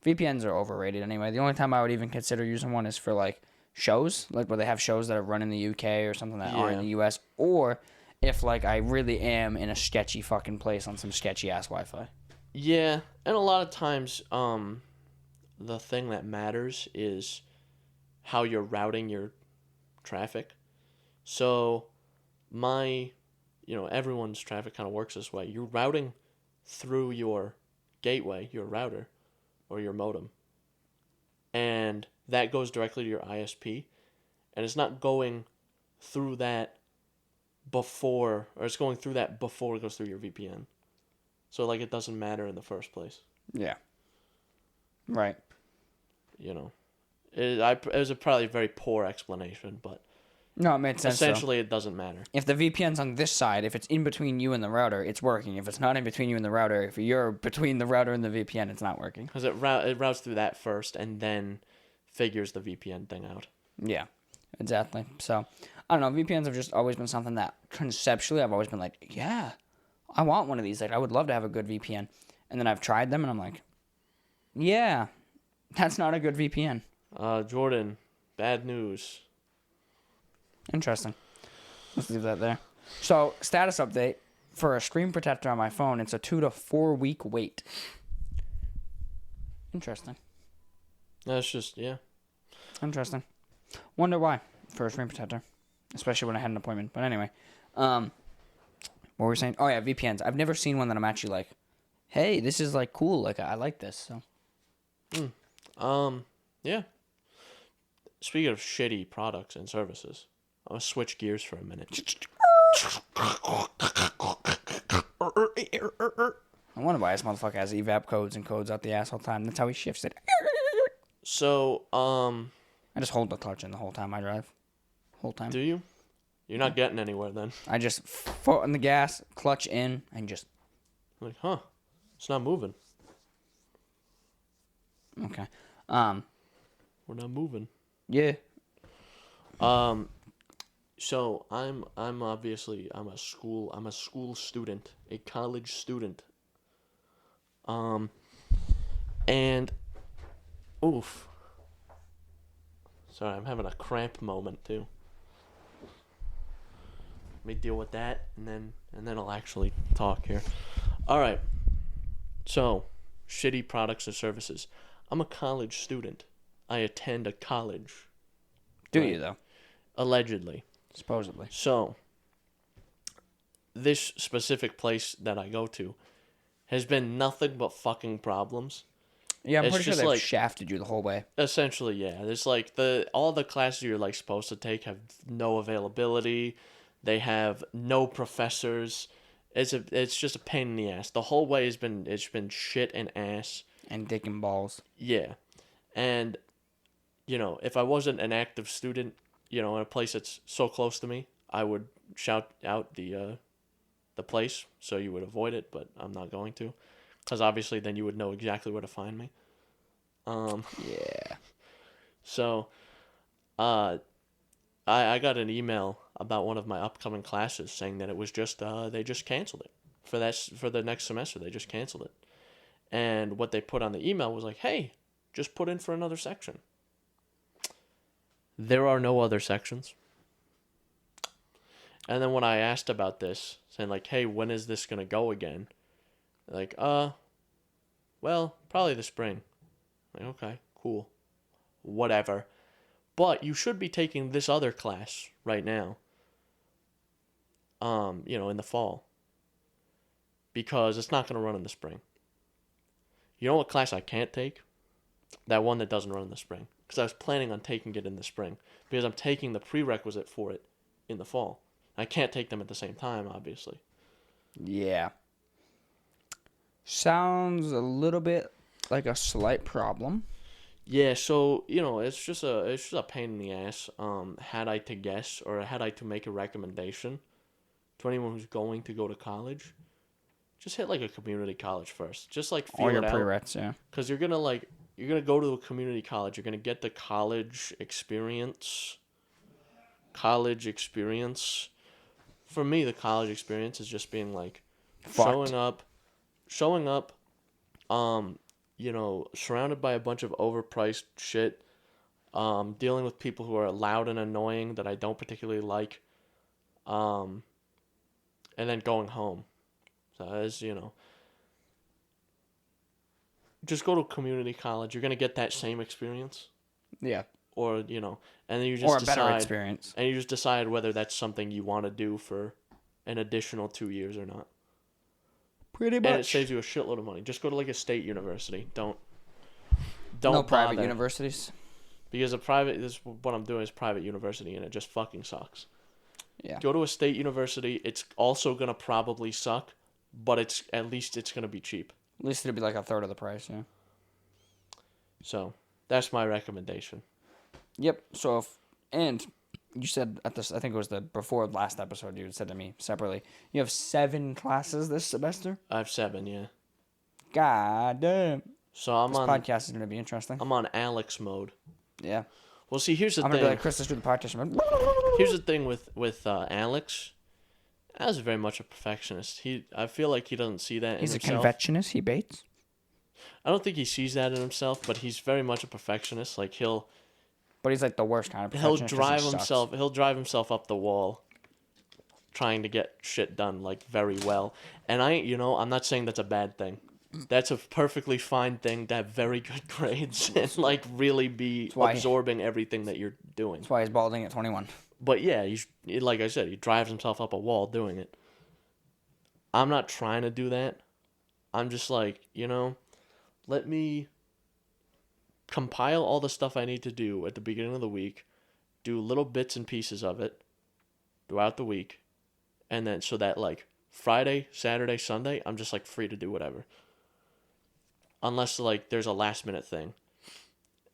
VPNs are overrated anyway. The only time I would even consider using one is for like shows, like where they have shows that are run in the UK or something that aren't in the US, or if like I really am in a sketchy fucking place on some sketchy ass Wi-Fi. Yeah, and a lot of times, the thing that matters is how you're routing your traffic. So, everyone's traffic kind of works this way. You're routing through your gateway, your router, or your modem. And that goes directly to your ISP. And it's not going through that before, or it's going through that before it goes through your VPN. So, like, it doesn't matter in the first place. Yeah. Right. It was probably a very poor explanation, but no, it made sense. Essentially, it doesn't matter. If the VPN's on this side, if it's in between you and the router, it's working. If it's not in between you and the router, if you're between the router and the VPN, it's not working. Because it routes through that first and then figures the VPN thing out. Yeah, exactly. So, I don't know. VPNs have just always been something that conceptually I've always been like, yeah, I want one of these. Like, I would love to have a good VPN. And then I've tried them and I'm like, yeah, that's not a good VPN. Jordan, bad news. Interesting. Let's leave that there. So, status update. For a screen protector on my phone, it's a 2 to 4 week wait. Interesting. That's just, yeah. Interesting. Wonder why for a screen protector. Especially when I had an appointment. But anyway. What were we saying? Oh, yeah, VPNs. I've never seen one that I'm actually like, hey, this is like cool. Like, I like this. So. Yeah. Speaking of shitty products and services, I'm going to switch gears for a minute. I wonder why this motherfucker has evap codes and codes out the ass all the time. That's how he shifts it. So, I just hold the clutch in the whole time I drive. Whole time. Do you? You're not getting anywhere then. I just foot on the gas, clutch in, and just... I'm like, huh. It's not moving. Okay. We're not moving. Yeah. So I'm obviously a school student, a college student. And oof. Sorry, I'm having a cramp moment too. Let me deal with that and then I'll actually talk here. All right. So, shitty products and services. I'm a college student. I attend a college. Do you, though? Allegedly. Supposedly. So, this specific place that I go to has been nothing but fucking problems. Yeah, I'm It's pretty sure just they've like- shafted you the whole way. Essentially, yeah. There's like all the classes you're like supposed to take have no availability. They have no professors. It's just a pain in the ass. The whole way it's been shit and ass. And dick and balls. Yeah. And if I wasn't an active student, in a place that's so close to me, I would shout out the place so you would avoid it, but I'm not going to. Because obviously then you would know exactly where to find me. Yeah. So, I got an email about one of my upcoming classes, saying that it was just they just canceled it for the next semester. They just canceled it, and what they put on the email was like, "Hey, just put in for another section." There are no other sections. And then when I asked about this, saying like, "Hey, when is this gonna go again?" They're like, well, probably the spring. Like, okay, cool, whatever. But you should be taking this other class right now. In the fall. Because it's not going to run in the spring. You know what class I can't take? That one that doesn't run in the spring. Because I was planning on taking it in the spring. Because I'm taking the prerequisite for it in the fall. I can't take them at the same time, obviously. Yeah. Sounds a little bit like a slight problem. Yeah, so, it's just a pain in the ass. Had I to guess, or had I to make a recommendation to anyone who's going to go to college, just hit like a community college first. Just like feel it out. All your prereqs, yeah. Because you're gonna go to a community college. You're gonna get the college experience. For me, the college experience is just being like showing up, surrounded by a bunch of overpriced shit, dealing with people who are loud and annoying that I don't particularly like, and then going home. So as just go to community college. You're gonna get that same experience. Yeah. Or and then you just or a decide, better experience. And you just decide whether that's something you want to do for an additional 2 years or not. Pretty much. And it saves you a shitload of money. Just go to like a state university. Don't no bother. Private universities. Because what I'm doing is private university, and it just fucking sucks. Yeah. Go to a state university. It's also gonna probably suck, but at least it's gonna be cheap. At least it'll be like a third of the price, yeah. So that's my recommendation. Yep. So and you said at this, I think it was the before last episode, you said to me separately, you have 7 classes this semester? I have 7, yeah. God damn. So this podcast is going to be interesting. I'm on Alex mode. Yeah. Well, see, here's the thing. I'm going to be like, Chris, let's do the podcast. Here's the thing with Alex. Alex is very much a perfectionist. I feel like he doesn't see that in himself. He's a convectionist. He baits. I don't think he sees that in himself, but he's very much a perfectionist. Like But he's like the worst kind of perfectionist. He'll drive himself up the wall trying to get shit done like very well. And I'm not saying that's a bad thing. That's a perfectly fine thing to have very good grades and like really be absorbing everything that you're doing. That's why he's balding at 21. But yeah, like I said, he drives himself up a wall doing it. I'm not trying to do that. I'm just like, let me compile all the stuff I need to do at the beginning of the week, do little bits and pieces of it throughout the week, and then so that like Friday, Saturday, Sunday, I'm just like free to do whatever. Unless like there's a last minute thing.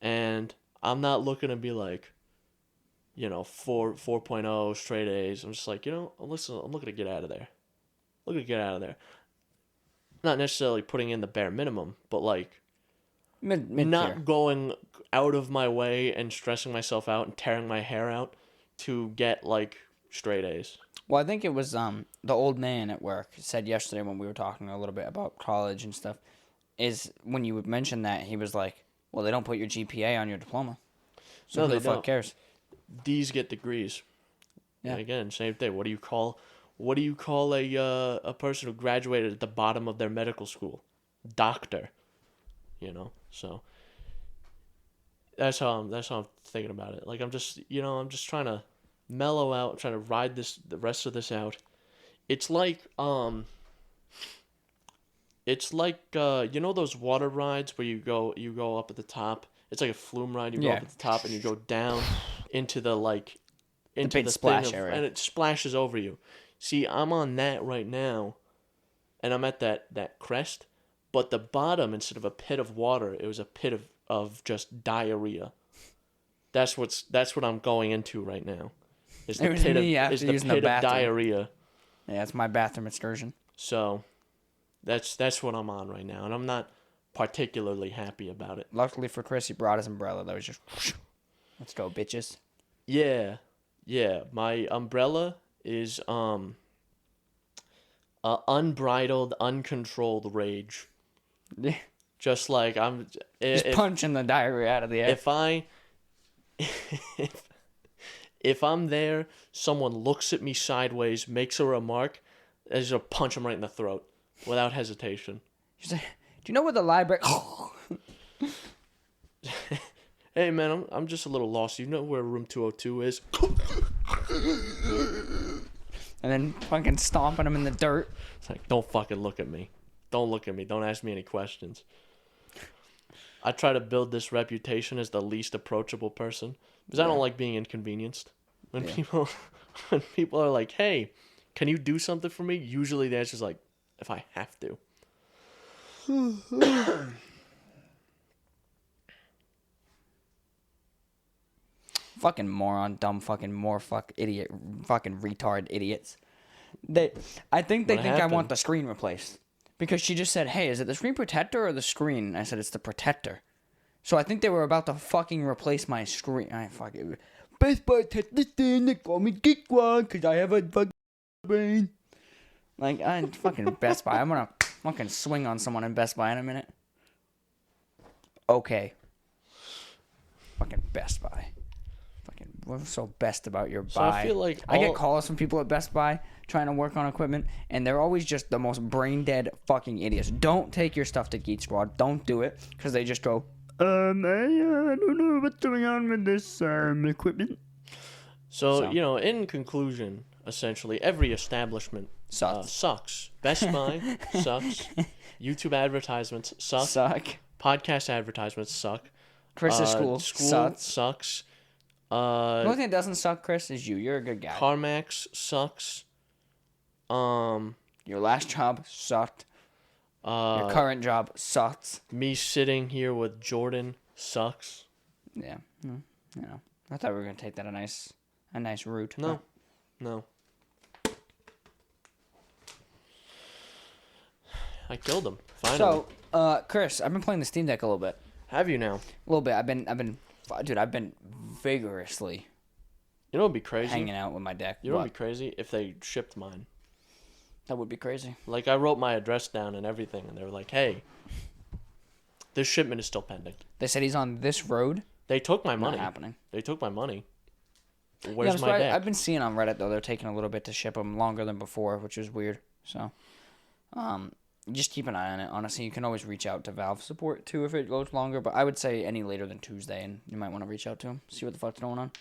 And I'm not looking to be like, 4.0 straight A's. I'm just like, I'm looking to get out of there. Not necessarily putting in the bare minimum, but like not going out of my way and stressing myself out and tearing my hair out to get like straight A's. Well, I think it was the old man at work said yesterday when we were talking a little bit about college and stuff, is when you would mention that, he was like, well, they don't put your GPA on your diploma. So who the fuck cares? These get degrees. Yeah. And again, same thing. What do you call a person who graduated at the bottom of their medical school? Doctor. So that's how I'm thinking about it. Like I'm just trying to mellow out, trying to ride the rest of this out. It's like those water rides where you go up at the top. It's like a flume ride. You go up at the top and you go down into the splash area, and it splashes over you. See, I'm on that right now, and I'm at that crest. But the bottom, instead of a pit of water, it was a pit of just diarrhea. That's what I'm going into right now. Is the pit of diarrhea. Yeah, it's my bathroom excursion. So, that's what I'm on right now, and I'm not particularly happy about it. Luckily for Chris, he brought his umbrella. That was just, let's go, bitches. Yeah, Yeah, my umbrella is unbridled, uncontrolled rage. Yeah. Just like I'm Just punching the diarrhea out of the air. If I'm there, someone looks at me sideways, makes a remark, I just punch him right in the throat without hesitation. She's like, do you know where the library? Hey man, I'm just a little lost. You know where room 202 is? And then fucking stomping him in the dirt. It's like, don't fucking look at me. Don't look at me. Don't ask me any questions. I try to build this reputation as the least approachable person because I don't like being inconvenienced. When people are like, "Hey, can you do something for me?" Usually the answer's like, "If I have to." Fucking moron, dumb fucking idiot, fucking retard idiots. I think they think I want the screen replaced. Because she just said, hey, is it the screen protector or the screen? And I said, it's the protector. So I think they were about to fucking replace my screen. I fucking... Best Buy test this thing, they call me Geek One, because I have a fucking brain. Like, I fucking Best Buy. I'm gonna fucking swing on someone in Best Buy in a minute. Okay. Fucking Best Buy. What's so best about your buy? So I feel like I get calls from people at Best Buy trying to work on equipment, and they're always just the most brain dead fucking idiots. Don't take your stuff to Geek Squad. Don't do it, because they just go, I don't know what's going on with this equipment. So, in conclusion, essentially, every establishment sucks. Best Buy sucks. YouTube advertisements suck. Podcast advertisements suck. Chris's school sucks. The only thing that doesn't suck, Chris, is you. You're a good guy. CarMax sucks. Your last job sucked. Your current job sucks. Me sitting here with Jordan sucks. Yeah. I thought we were gonna take that a nice route. No. I killed him. Finally. So, Chris, I've been playing the Steam Deck a little bit. Have you now? A little bit. I've been vigorously. You know what'd be crazy? Hanging out with my deck. You know what'd be crazy? If they shipped mine. That would be crazy. Like, I wrote my address down and everything, and they were like, hey, this shipment is still pending. They said he's on this road. They took my money. Not happening. They took my money. Where's my deck? I've been seeing on Reddit, though, they're taking a little bit to ship them longer than before, which is weird. So, just keep an eye on it. Honestly, you can always reach out to Valve support, too, if it goes longer. But I would say any later than Tuesday, and you might want to reach out to them, see what the fuck's going on.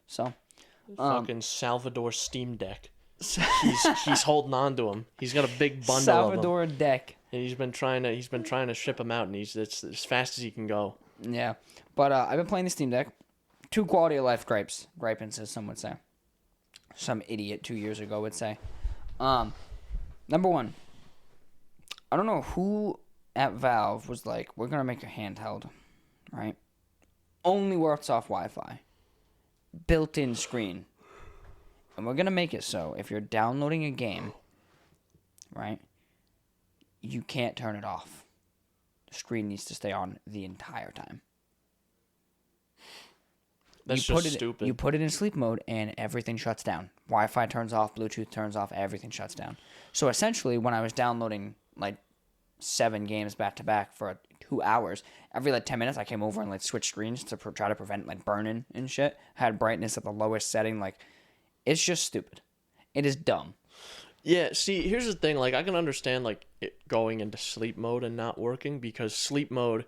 So, fucking Salvador Steam Deck. He's holding on to him. He's got a big bundle Salvador of them. deck. And he's been trying to ship them out, and it's as fast as he can go. Yeah, but I've been playing the Steam Deck. 2 quality of life gripings, as some would say. Some idiot 2 years ago would say. Number one, I don't know who at Valve was like, we're gonna make a handheld, right? Only works off Wi-Fi, built-in screen. And we're going to make it so if you're downloading a game, right, you can't turn it off. The screen needs to stay on the entire time. That's just stupid. You put it in sleep mode and everything shuts down. Wi-Fi turns off, Bluetooth turns off, everything shuts down. So essentially, when I was downloading like 7 games back to back for 2 hours, every like 10 minutes I came over and like switched screens to try to prevent like burning and shit. Had brightness at the lowest setting, like... It's just stupid. It is dumb. Yeah, see, here's the thing. Like, I can understand, like, it going into sleep mode and not working because sleep mode,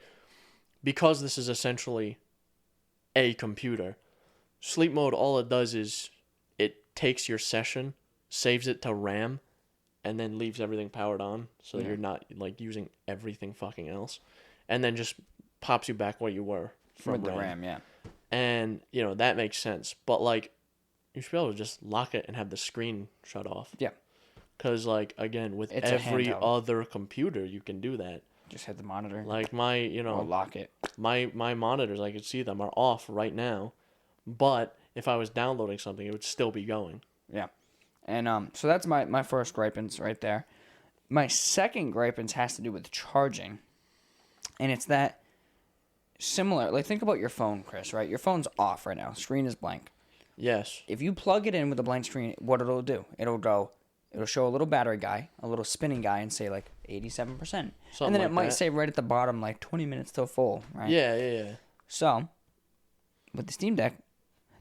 because this is essentially a computer, sleep mode, all it does is it takes your session, saves it to RAM, and then leaves everything powered on so that you're not, like, using everything fucking else. And then just pops you back where you were from With the RAM, yeah. And, that makes sense. But, like, you should be able to just lock it and have the screen shut off. Yeah. Because, like, again, with every other computer, you can do that. Just hit the monitor. Like, my, Or lock it. My monitors, I can see them, are off right now. But if I was downloading something, it would still be going. Yeah. And so that's my first gripings right there. My second gripings has to do with charging. And it's that similar. Like, think about your phone, Chris, right? Your phone's off right now. Screen is blank. Yes. If you plug it in with a blank screen, what it'll do? It'll show a little battery guy, a little spinning guy, and say like 87%. Something And then like it might that. say right at the bottom like 20 minutes till full, right? Yeah. So, with the Steam Deck,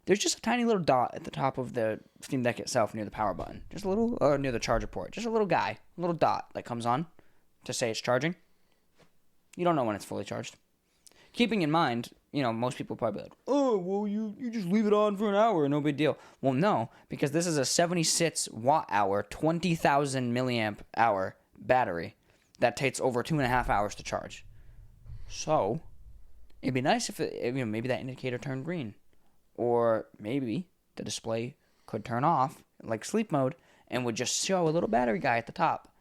there's just a tiny little dot at the top of the Steam Deck itself near the power button. Just a little, or near the charger port. Just a little guy, a little dot that comes on to say it's charging. You don't know when it's fully charged. Keeping in mind, most people probably be like, oh, well, you just leave it on for an hour, no big deal. Well, no, because this is a 76 watt hour, 20,000 milliamp hour battery that takes over 2.5 hours to charge. So, it'd be nice if maybe that indicator turned green. Or maybe the display could turn off, like sleep mode, and would just show a little battery guy at the top.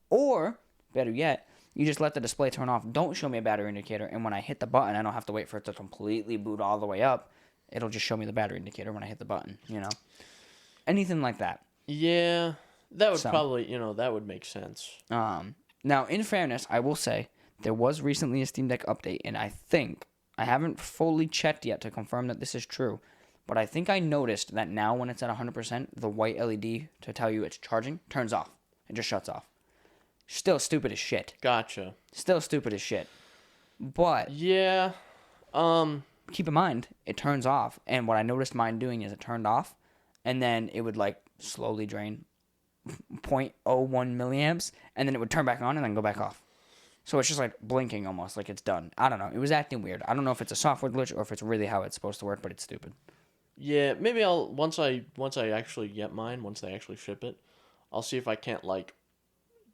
Or, better yet, you just let the display turn off, don't show me a battery indicator, and when I hit the button, I don't have to wait for it to completely boot all the way up. It'll just show me the battery indicator when I hit the button, Anything like that. Yeah, that would probably, that would make sense. Now, in fairness, I will say, there was recently a Steam Deck update, and I haven't fully checked yet to confirm that this is true, but I think I noticed that now when it's at 100%, the white LED to tell you it's charging turns off. It just shuts off. Still stupid as shit. Gotcha. Still stupid as shit. But yeah, keep in mind, it turns off, and what I noticed mine doing is it turned off, and then it would slowly drain 0.01 milliamps, and then it would turn back on and then go back off. So it's just blinking almost like it's done. I don't know. It was acting weird. I don't know if it's a software glitch or if it's really how it's supposed to work, but it's stupid. Yeah, maybe I'll once I actually get mine, once they actually ship it, I'll see if I can't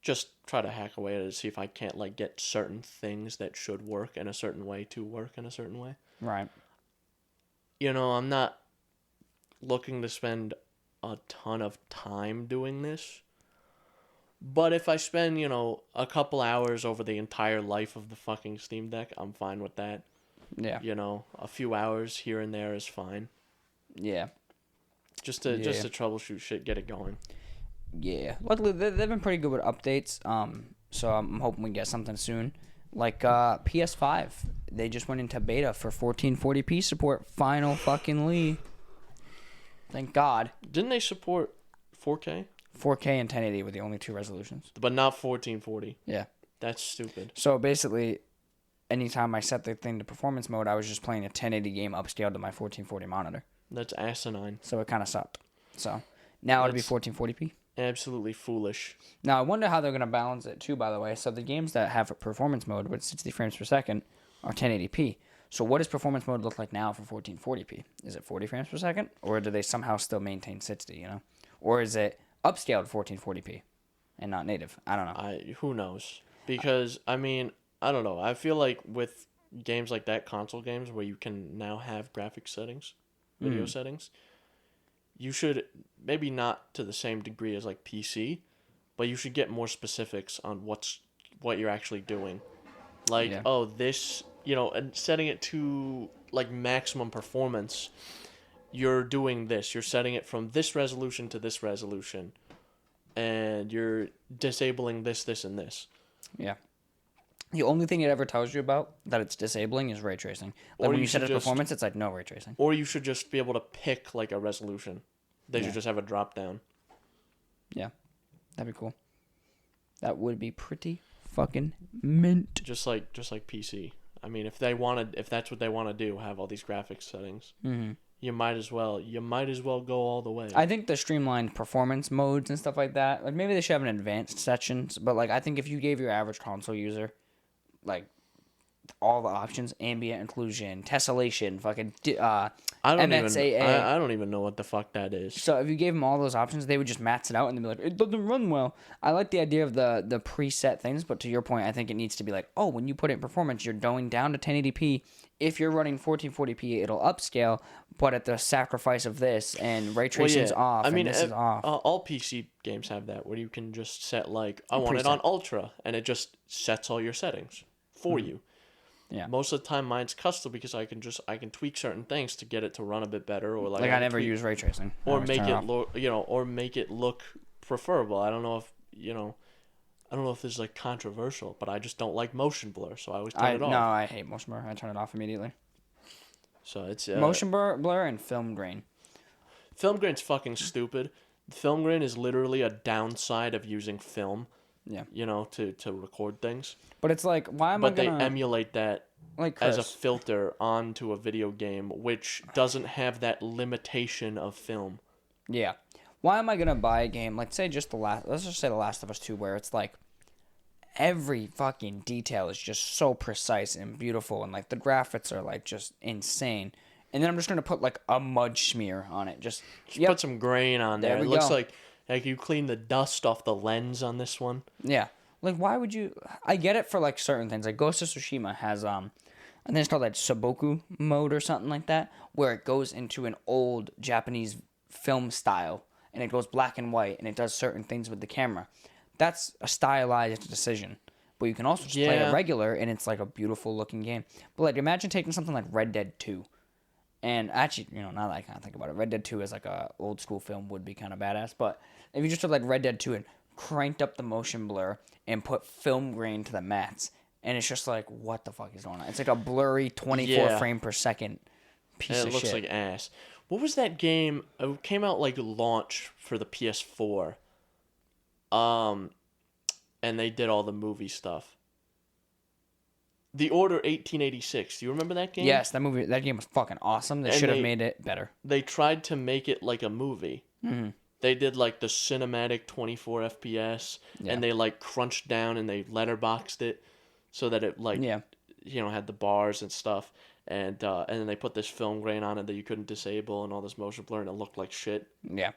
just try to hack away at it to see if I can't get certain things that should work in a certain way to work in a certain way. Right. I'm not looking to spend a ton of time doing this. But if I spend, a couple hours over the entire life of the fucking Steam Deck, I'm fine with that. Yeah. A few hours here and there is fine. Yeah. Just to troubleshoot shit, get it going. Yeah. Luckily, they've been pretty good with updates. So I'm hoping we get something soon. PS5, they just went into beta for 1440p support. Final fucking Lee. Thank God. Didn't they support 4K? 4K and 1080 were the only two resolutions. But not 1440. Yeah. That's stupid. So basically, anytime I set the thing to performance mode, I was just playing a 1080 game upscaled to my 1440 monitor. That's asinine. So it kind of sucked. So now it'll be 1440p. Absolutely foolish. Now I wonder how they're going to balance it too, by the way. So the games that have a performance mode with 60 frames per second are 1080p. So what does performance mode look like now for 1440p? Is it 40 frames per second? Or do they somehow still maintain 60, Or is it upscaled 1440p and not native? I don't know. Who knows? Because, I don't know. I feel like with games like that, console games, where you can now have graphics settings, video settings, you should, maybe not to the same degree as PC, but you should get more specifics on what you're actually doing. This, and setting it to, maximum performance, you're doing this. You're setting it from this resolution to this resolution, and you're disabling this, this, and this. Yeah. The only thing it ever tells you about that it's disabling is ray tracing. When you set it performance, it's no ray tracing. Or you should just be able to pick a resolution. They should just have a drop down. Yeah. That'd be cool. That would be pretty fucking mint. Just like PC. If that's what they want to do, have all these graphics settings. Mm-hmm. You might as well go all the way. I think the streamlined performance modes and stuff like that, maybe they should have an advanced sections, but I think if you gave your average console user all the options, ambient occlusion, tessellation, fucking MXAA. I don't even know what the fuck that is. So if you gave them all those options, they would just max it out and they'd be like, it doesn't run well. I like the idea of the preset things, but to your point, I think it needs to be when you put it in performance, you're going down to 1080p. If you're running 1440p, it'll upscale, but at the sacrifice of this, and ray tracing's off, and this is off. All PC games have that, where you can just set I want it on ultra, and it just sets all your settings for you. Yeah. Most of the time, mine's custom because I can tweak certain things to get it to run a bit better, or I never use ray tracing, or make it look, or make it look preferable. I don't know if this is controversial, but I just don't like motion blur, so I always turn it off. No, I hate motion blur. I turn it off immediately. So it's Motion blur and film grain. Film grain's fucking stupid. Film grain is literally a downside of using film. Yeah. To record things. But it's like, why am I gonna... But they emulate that as a filter onto a video game, which doesn't have that limitation of film. Yeah. Why am I gonna buy a game, like, say just let's just say The Last of Us 2, where it's like, every fucking detail is just so precise and beautiful, and like the graphics are like just insane. And then I'm just gonna put like a mud smear on it. Just put some grain on there. It looks go. like you clean the dust off the lens on this one. Yeah. Like, why would you... I get it for, like, certain things. Like, Ghost of Tsushima has, I think it's called, like, Soboku mode or something like that, where it goes into an old Japanese film style, and it goes black and white, and it does certain things with the camera. That's a stylized decision. But you can also just play it regular, and it's, like, a beautiful-looking game. But, like, imagine taking something like Red Dead 2. And actually, now that I kind of think about it, Red Dead 2 is, like, a old-school film would be kind of badass. But if you just took, like, Red Dead 2 and cranked up the motion blur and put film grain to the mats, and it's just like, what the fuck is going on? It's like a blurry 24 frame per second piece of shit. It looks like ass. What was that game? It came out like launch for the PS4. And they did all the movie stuff. The Order 1886. Do you remember that game? Yes, that game was fucking awesome. They should have made it better. They tried to make it like a movie. Mm-hmm. They did like the cinematic 24 FPS, and they like crunched down and they letterboxed it so that it like had the bars and stuff, and then they put this film grain on it that you couldn't disable and all this motion blur, and it looked like shit. Yeah,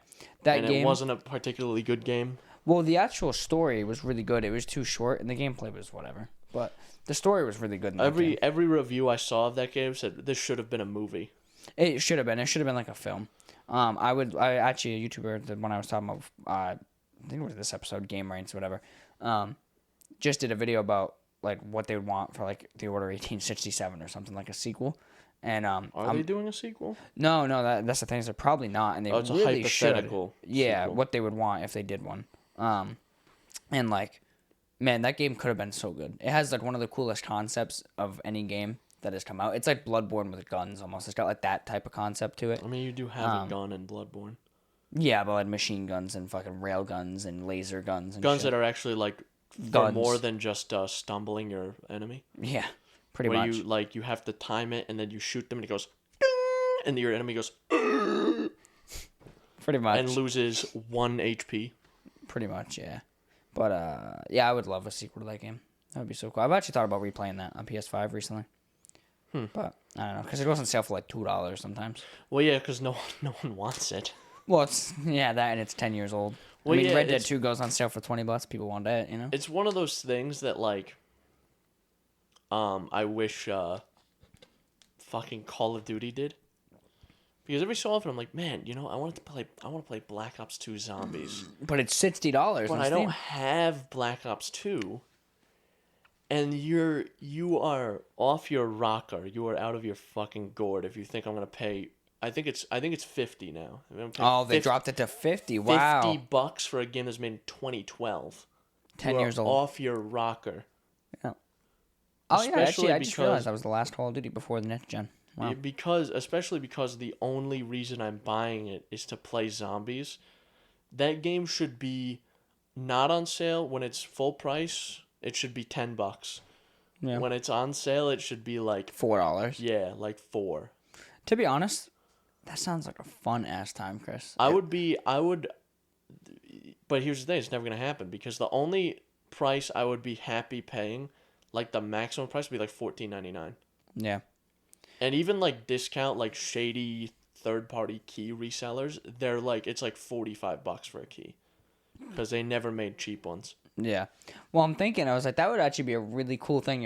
it wasn't a particularly good game. Well, the actual story was really good. It was too short, and the gameplay was whatever. But the story was really good. Every review I saw of that game said this should have been a movie. It should have been. It should have been like a film. I actually, a YouTuber, the one I was talking about, I think it was this episode, Game Reigns, whatever, just did a video about, like, what they would want for, like, The Order 1867 or something, like a sequel. And, Are they doing a sequel? No, that's the thing, is they're probably not, and they it's really a hypothetical should. Yeah, sequel. What they would want if they did one. And, like, man, that game could have been so good. It has, like, one of the coolest concepts of any game that has come out. It's like Bloodborne with guns almost. It's got like that type of concept to it. I mean, you do have a gun in Bloodborne. Yeah, but like machine guns and fucking rail guns and laser guns and guns shit. that are actually like for more than just stumbling your enemy. Yeah, pretty much. Where you have to time it and then you shoot them and it goes ding, and your enemy goes pretty much and loses 1 HP. Pretty much, yeah. But I would love a sequel to that game. That would be so cool. I've actually thought about replaying that on PS5 recently. But I don't know, because it goes on sale for like $2 sometimes. Well, yeah, because no one wants it. Well, that and it's 10 years old. Well, I mean, Red Dead 2 goes on sale for $20. People want it, It's one of those things that like, I wish fucking Call of Duty did. Because every so often I'm like, man, I want to play Black Ops 2 Zombies. But it's $60. But I don't have Black Ops 2. And you are off your rocker. You are out of your fucking gourd if you think I'm gonna pay. I think it's $50 now. Oh, they dropped it to $50. Wow. $50 for a game that's made in 2012. 10 years old. Off your rocker. Yeah. Oh yeah, actually, I just realized that was the last Call of Duty before the next gen. Wow. Especially because the only reason I'm buying it is to play zombies. That game should be not on sale when it's full price. It should be $10. Yeah. When it's on sale, it should be like $4. Yeah, like $4. To be honest, that sounds like a fun ass time, Chris. I would, but here's the thing: it's never gonna happen because the only price I would be happy paying, like the maximum price, would be like $14.99. Yeah. And even like discount, like shady third-party key resellers, they're like it's like $45 for a key, because they never made cheap ones. Yeah. Well, I was like, that would actually be a really cool thing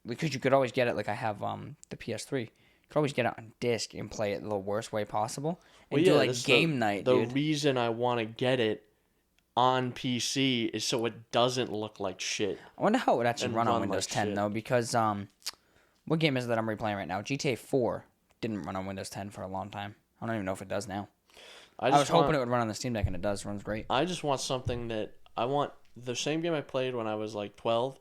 because you could always get it, like I have the PS3. You could always get it on disc and play it the worst way possible. And do like game night, dude. The reason I want to get it on PC is so it doesn't look like shit. I wonder how it would actually run on Windows 10, though, because what game is it that I'm replaying right now? GTA 4 didn't run on Windows 10 for a long time. I don't even know if it does now. I was hoping it would run on the Steam Deck, and it does. It runs great. I just want something that I want the same game I played when I was like 12,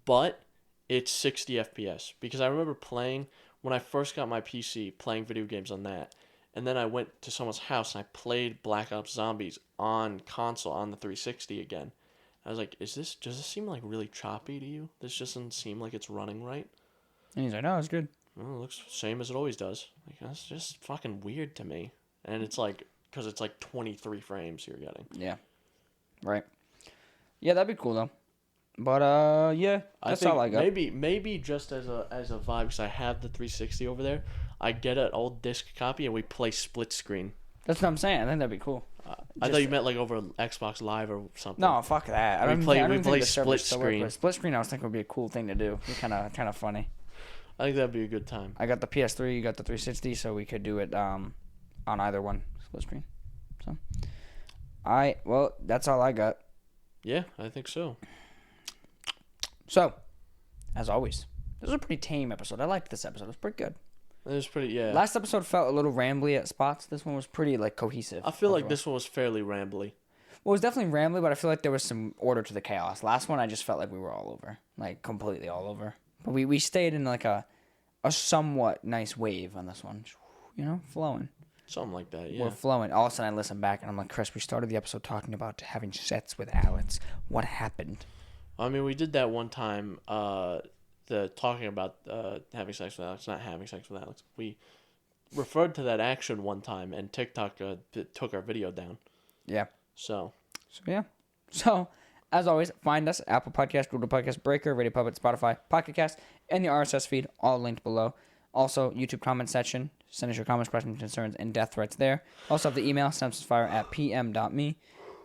but it's 60 FPS. Because I remember playing when I first got my PC playing video games on that, and then I went to someone's house and I played Black Ops Zombies on console on the 360 again. I was like, does this seem like really choppy to you? This just doesn't seem like it's running right. And he's like, no, it's good. Well, it looks the same as it always does. Like, that's just fucking weird to me. And it's like, because it's like 23 frames you're getting. Yeah. Right. Yeah, that'd be cool though. But yeah, that's all I got. Maybe just as a vibe, because I have the 360 over there, I get an old disc copy and we play split screen. That's what I'm saying. I think that'd be cool. I thought you meant like over Xbox Live or something. No, fuck that. I don't we think play the split servers still work, screen. but split screen, I was thinking would be a cool thing to do. Kind of funny. I think that'd be a good time. I got the PS3, you got the 360, so we could do it on either one, split screen. So, well, that's all I got. Yeah, I think so. So, as always, this was a pretty tame episode. I liked this episode. It was pretty good. It was pretty, yeah. Last episode felt a little rambly at spots. This one was pretty, like, cohesive. I feel like this one was fairly rambly. Well, it was definitely rambly, but I feel like there was some order to the chaos. Last one, I just felt like we were all over. Like, completely all over. But we stayed in, like, a somewhat nice wave on this one. You know, flowing. Something like that, yeah. We're flowing. All of a sudden, I listen back, and I'm like, Chris, we started the episode talking about having sets with Alex. What happened? I mean, we did that one time, talking about having sex with Alex, not having sex with Alex. We referred to that action one time, and TikTok took our video down. Yeah. So, yeah. So, as always, find us Apple Podcast, Google Podcast, Breaker, Radio Public, Spotify, Pocket Cast, and the RSS feed, all linked below. Also, YouTube comment section. Send us your comments, questions, concerns, and death threats there. Also have the email, synapsemisfire@pm.me.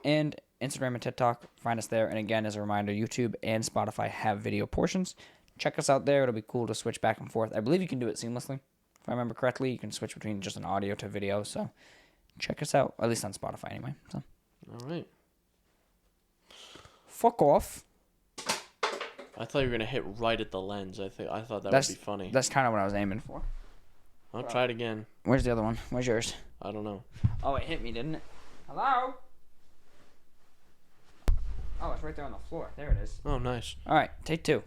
And Instagram and TikTok, find us there. And again, as a reminder, YouTube and Spotify have video portions. Check us out there. It'll be cool to switch back and forth. I believe you can do it seamlessly. If I remember correctly, you can switch between just an audio to video. So check us out, at least on Spotify anyway. So. All right. Fuck off. I thought you were going to hit right at the lens. I thought that would be funny. That's kind of what I was aiming for. I'll try it again. Where's the other one? Where's yours? I don't know. Oh, it hit me, didn't it? Hello? Oh, it's right there on the floor. There it is. Oh, nice. All right, take 2.